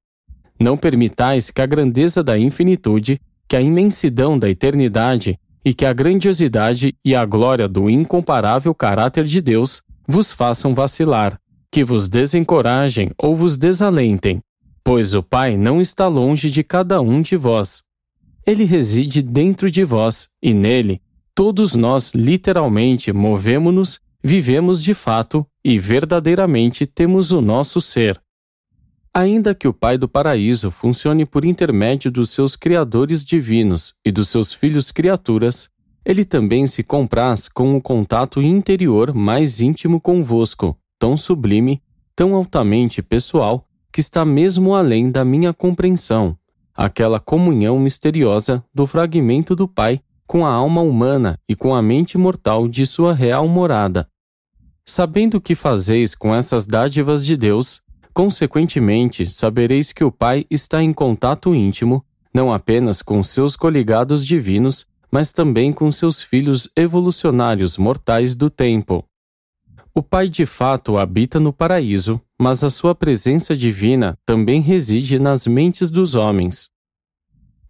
[SPEAKER 1] Não permitais que a grandeza da infinitude, que a imensidão da eternidade e que a grandiosidade e a glória do incomparável caráter de Deus vos façam vacilar, que vos desencorajem ou vos desalentem, pois o Pai não está longe de cada um de vós. Ele reside dentro de vós, e nele, todos nós literalmente movemo-nos, vivemos de fato e verdadeiramente temos o nosso ser. Ainda que o Pai do Paraíso funcione por intermédio dos seus criadores divinos e dos seus filhos criaturas, ele também se compraz com o contato interior mais íntimo convosco, tão sublime, tão altamente pessoal, que está mesmo além da minha compreensão, aquela comunhão misteriosa do fragmento do Pai com a alma humana e com a mente mortal de sua real morada. Sabendo o que fazeis com essas dádivas de Deus, consequentemente, sabereis que o Pai está em contato íntimo, não apenas com seus coligados divinos, mas também com seus filhos evolucionários mortais do tempo. O Pai de fato habita no paraíso, mas a sua presença divina também reside nas mentes dos homens.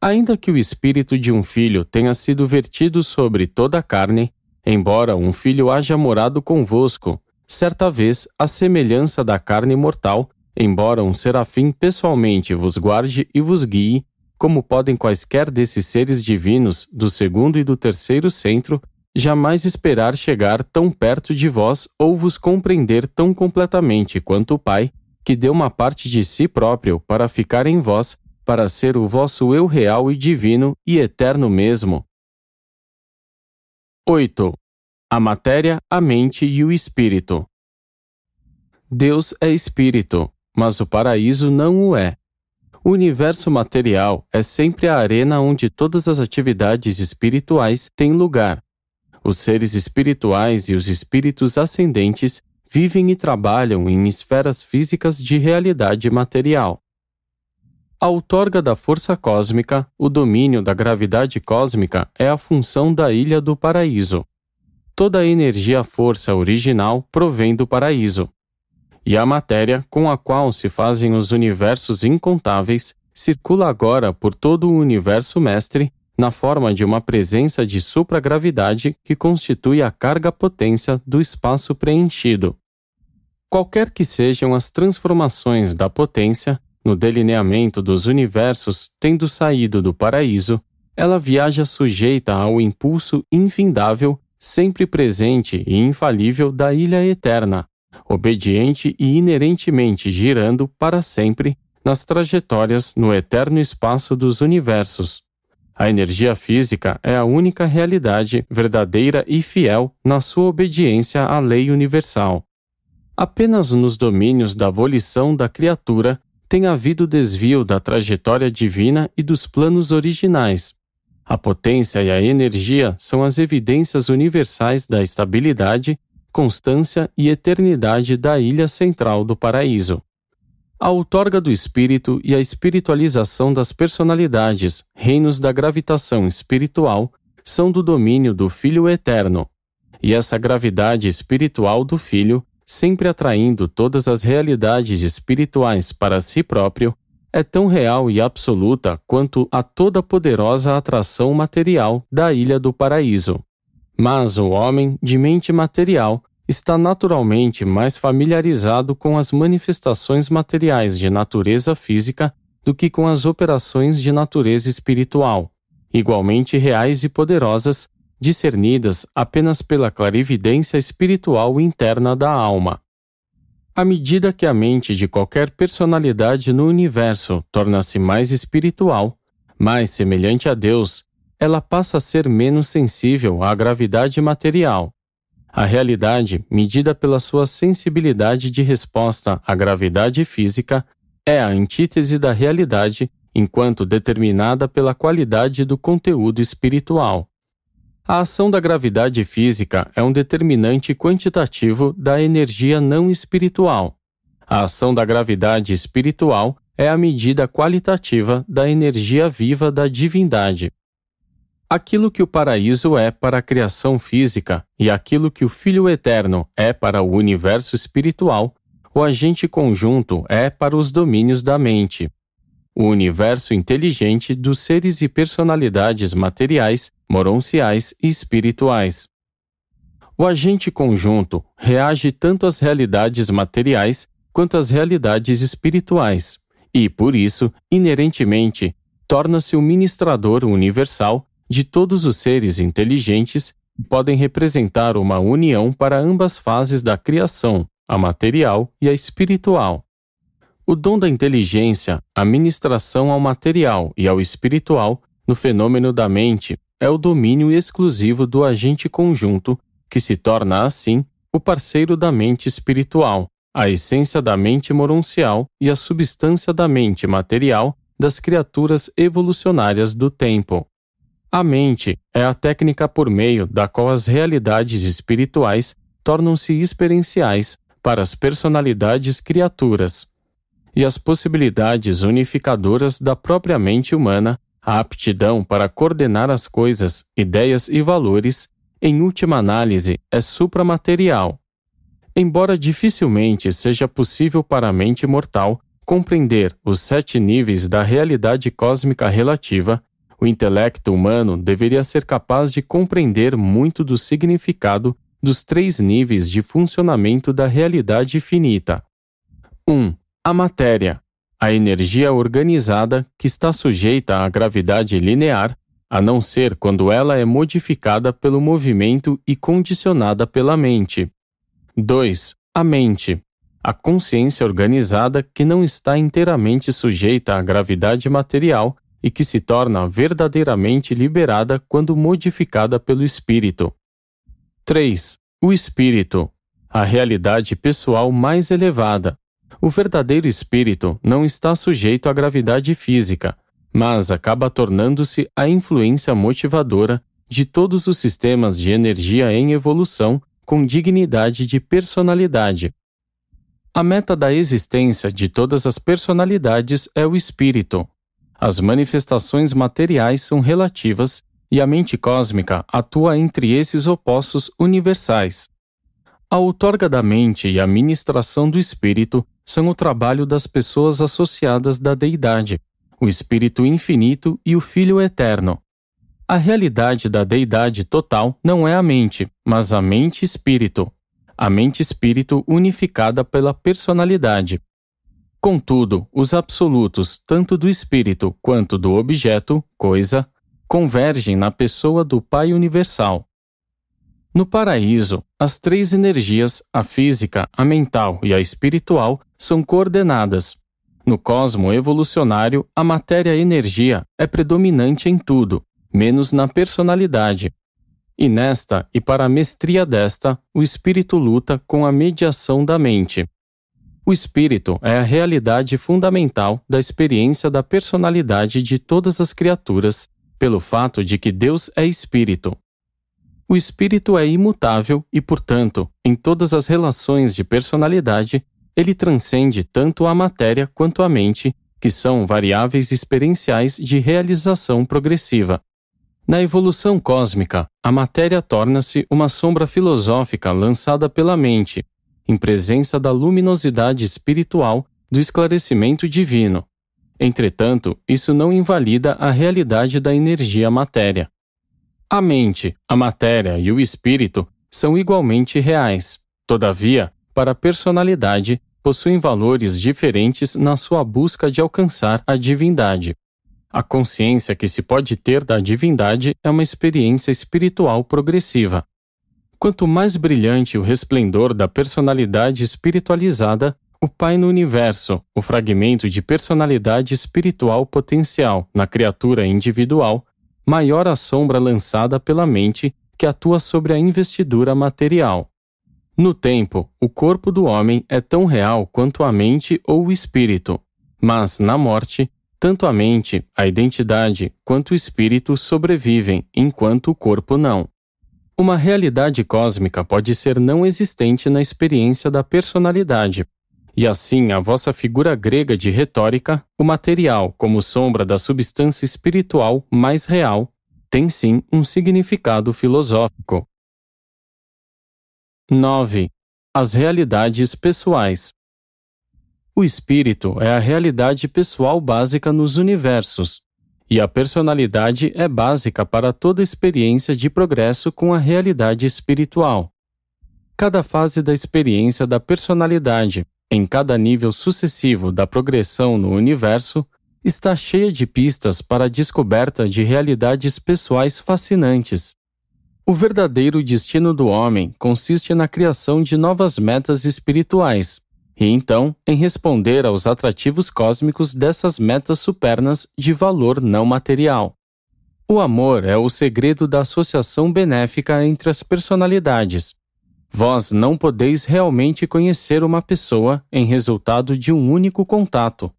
[SPEAKER 1] Ainda que o espírito de um filho tenha sido vertido sobre toda a carne, embora um filho haja morado convosco, certa vez, à semelhança da carne mortal, embora um serafim pessoalmente vos guarde e vos guie, como podem quaisquer desses seres divinos, do segundo e do terceiro centro, jamais esperar chegar tão perto de vós ou vos compreender tão completamente quanto o Pai, que deu uma parte de si próprio para ficar em vós, para ser o vosso eu real e divino e eterno mesmo. 8. A matéria, a mente e o espírito. Deus é espírito, mas o paraíso não o é. O universo material é sempre a arena onde todas as atividades espirituais têm lugar. Os seres espirituais e os espíritos ascendentes vivem e trabalham em esferas físicas de realidade material. A outorga da força cósmica, o domínio da gravidade cósmica é a função da ilha do paraíso. Toda a energia-força original provém do paraíso. E a matéria, com a qual se fazem os universos incontáveis, circula agora por todo o universo mestre, na forma de uma presença de supragravidade que constitui a carga-potência do espaço preenchido. Qualquer que sejam as transformações da potência, no delineamento dos universos tendo saído do paraíso, ela viaja sujeita ao impulso infindável, sempre presente e infalível da ilha eterna, obediente e inerentemente girando para sempre nas trajetórias no eterno espaço dos universos. A energia física é a única realidade verdadeira e fiel na sua obediência à lei universal. Apenas nos domínios da volição da criatura tem havido desvio da trajetória divina e dos planos originais. A potência e a energia são as evidências universais da estabilidade, constância e eternidade da ilha central do paraíso. A outorga do espírito e a espiritualização das personalidades, reinos da gravitação espiritual, são do domínio do Filho Eterno. E essa gravidade espiritual do Filho, sempre atraindo todas as realidades espirituais para si próprio, é tão real e absoluta quanto a toda poderosa atração material da ilha do paraíso. Mas o homem, de mente material, está naturalmente mais familiarizado com as manifestações materiais de natureza física do que com as operações de natureza espiritual, igualmente reais e poderosas, discernidas apenas pela clarividência espiritual interna da alma. À medida que a mente de qualquer personalidade no universo torna-se mais espiritual, mais semelhante a Deus, ela passa a ser menos sensível à gravidade material. A realidade, medida pela sua sensibilidade de resposta à gravidade física, é a antítese da realidade, enquanto determinada pela qualidade do conteúdo espiritual. A ação da gravidade física é um determinante quantitativo da energia não espiritual. A ação da gravidade espiritual é a medida qualitativa da energia viva da divindade. Aquilo que o paraíso é para a criação física e aquilo que o Filho Eterno é para o universo espiritual, o agente conjunto é para os domínios da mente. o universo inteligente dos seres e personalidades materiais, moronciais e espirituais. O agente conjunto reage tanto às realidades materiais quanto às realidades espirituais e, por isso, inerentemente, torna-se o ministrador universal de todos os seres inteligentes que podem representar uma união para ambas fases da criação, a material e a espiritual. O dom da inteligência, a ministração ao material e ao espiritual, no fenômeno da mente, é o domínio exclusivo do agente conjunto, que se torna, assim, o parceiro da mente espiritual, a essência da mente moroncial e a substância da mente material das criaturas evolucionárias do tempo. A mente é a técnica por meio da qual as realidades espirituais tornam-se experienciais para as personalidades criaturas, e as possibilidades unificadoras da própria mente humana, a aptidão para coordenar as coisas, ideias e valores, em última análise, é supramaterial. Embora dificilmente seja possível para a mente mortal compreender os 7 níveis da realidade cósmica relativa, o intelecto humano deveria ser capaz de compreender muito do significado dos 3 níveis de funcionamento da realidade finita. 1. A matéria, a energia organizada que está sujeita à gravidade linear, a não ser quando ela é modificada pelo movimento e condicionada pela mente. 2. A mente, a consciência organizada que não está inteiramente sujeita à gravidade material e que se torna verdadeiramente liberada quando modificada pelo espírito. 3. O espírito, a realidade pessoal mais elevada. O verdadeiro espírito não está sujeito à gravidade física, mas acaba tornando-se a influência motivadora de todos os sistemas de energia em evolução com dignidade de personalidade. A meta da existência de todas as personalidades é o espírito. As manifestações materiais são relativas e a mente cósmica atua entre esses opostos universais. A outorga da mente e a ministração do espírito são o trabalho das pessoas associadas da deidade, o Espírito Infinito e o Filho Eterno. A realidade da deidade total não é a mente, mas a mente-espírito. A mente-espírito unificada pela personalidade. Contudo, os absolutos, tanto do espírito quanto do objeto, coisa, convergem na pessoa do Pai Universal. No paraíso, as 3 energias, a física, a mental e a espiritual, são coordenadas. No cosmo evolucionário, a matéria-energia é predominante em tudo, menos na personalidade. E nesta, e para a mestria desta, o espírito luta com a mediação da mente. O espírito é a realidade fundamental da experiência da personalidade de todas as criaturas, pelo fato de que Deus é espírito. O espírito é imutável e, portanto, em todas as relações de personalidade, ele transcende tanto a matéria quanto a mente, que são variáveis experienciais de realização progressiva. Na evolução cósmica, a matéria torna-se uma sombra filosófica lançada pela mente, em presença da luminosidade espiritual do esclarecimento divino. Entretanto, isso não invalida a realidade da energia matéria. A mente, a matéria e o espírito são igualmente reais. Todavia, para a personalidade, possuem valores diferentes na sua busca de alcançar a divindade. A consciência que se pode ter da divindade é uma experiência espiritual progressiva. Quanto mais brilhante o resplendor da personalidade espiritualizada, o Pai no universo, o fragmento de personalidade espiritual potencial na criatura individual, maior a sombra lançada pela mente que atua sobre a investidura material. No tempo, o corpo do homem é tão real quanto a mente ou o espírito, mas, na morte, tanto a mente, a identidade, quanto o espírito sobrevivem, enquanto o corpo não. Uma realidade cósmica pode ser não existente na experiência da personalidade, e assim a vossa figura grega de retórica, o material como sombra da substância espiritual mais real, tem sim um significado filosófico. 9. As realidades pessoais. O espírito é a realidade pessoal básica nos universos, e a personalidade é básica para toda experiência de progresso com a realidade espiritual. Cada fase da experiência da personalidade, em cada nível sucessivo da progressão no universo, está cheia de pistas para a descoberta de realidades pessoais fascinantes. O verdadeiro destino do homem consiste na criação de novas metas espirituais, e então em responder aos atrativos cósmicos dessas metas supernas de valor não material. O amor é o segredo da associação benéfica entre as personalidades. Vós não podeis realmente conhecer uma pessoa em resultado de um único contato.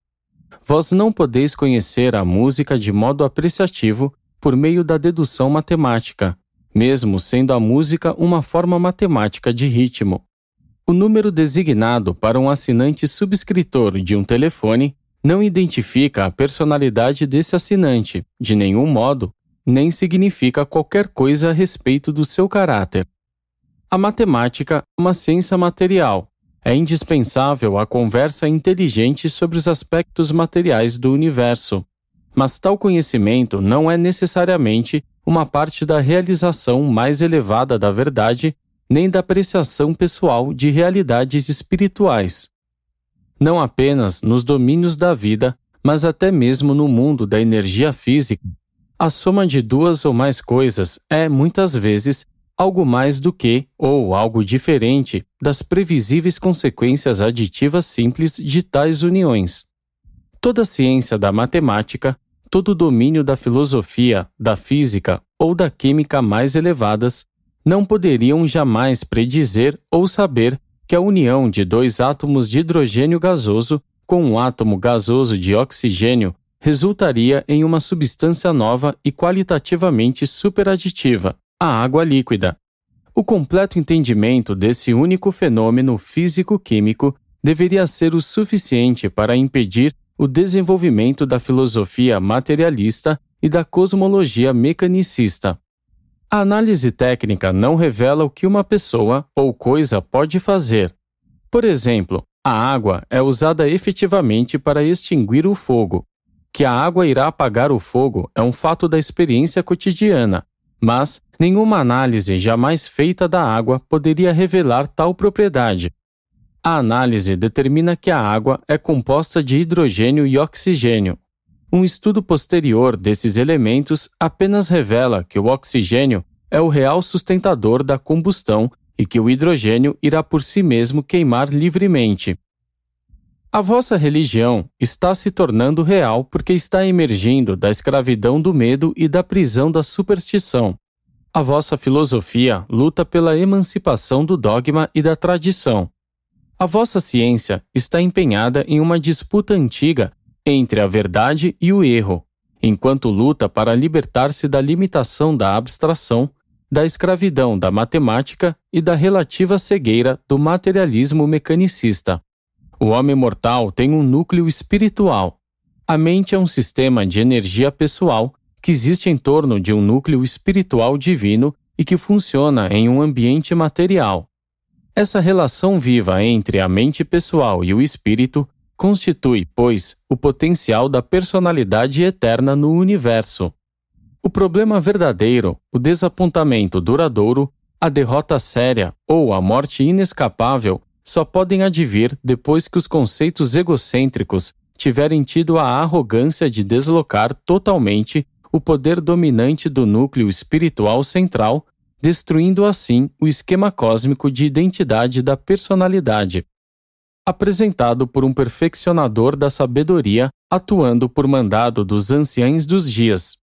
[SPEAKER 1] Vós não podeis conhecer a música de modo apreciativo por meio da dedução matemática, mesmo sendo a música uma forma matemática de ritmo. O número designado para um assinante subscritor de um telefone não identifica a personalidade desse assinante, de nenhum modo, nem significa qualquer coisa a respeito do seu caráter. A matemática, uma ciência material, é indispensável à conversa inteligente sobre os aspectos materiais do universo, mas tal conhecimento não é necessariamente uma parte da realização mais elevada da verdade nem da apreciação pessoal de realidades espirituais. Não apenas nos domínios da vida, mas até mesmo no mundo da energia física, a soma de duas ou mais coisas é, muitas vezes, algo mais do que, ou algo diferente, das previsíveis consequências aditivas simples de tais uniões. Toda a ciência da matemática, todo o domínio da filosofia, da física ou da química mais elevadas não poderiam jamais predizer ou saber que a união de dois átomos de hidrogênio gasoso com um átomo gasoso de oxigênio resultaria em uma substância nova e qualitativamente superaditiva, a água líquida. O completo entendimento desse único fenômeno físico-químico deveria ser o suficiente para impedir o desenvolvimento da filosofia materialista e da cosmologia mecanicista. A análise técnica não revela o que uma pessoa ou coisa pode fazer. Por exemplo, a água é usada efetivamente para extinguir o fogo. Que a água irá apagar o fogo é um fato da experiência cotidiana, mas nenhuma análise jamais feita da água poderia revelar tal propriedade. A análise determina que a água é composta de hidrogênio e oxigênio. Um estudo posterior desses elementos apenas revela que o oxigênio é o real sustentador da combustão e que o hidrogênio irá por si mesmo queimar livremente. A vossa religião está se tornando real porque está emergindo da escravidão do medo e da prisão da superstição. A vossa filosofia luta pela emancipação do dogma e da tradição. A vossa ciência está empenhada em uma disputa antiga entre a verdade e o erro, enquanto luta para libertar-se da limitação da abstração, da escravidão da matemática e da relativa cegueira do materialismo mecanicista. O homem mortal tem um núcleo espiritual. A mente é um sistema de energia pessoal que existe em torno de um núcleo espiritual divino e que funciona em um ambiente material. Essa relação viva entre a mente pessoal e o espírito constitui, pois, o potencial da personalidade eterna no universo. O problema verdadeiro, o desapontamento duradouro, a derrota séria ou a morte inescapável só podem advir depois que os conceitos egocêntricos tiverem tido a arrogância de deslocar totalmente o poder dominante do núcleo espiritual central, destruindo assim o esquema cósmico de identidade da personalidade. Apresentado por um perfeccionador da sabedoria, atuando por mandado dos anciães dos dias.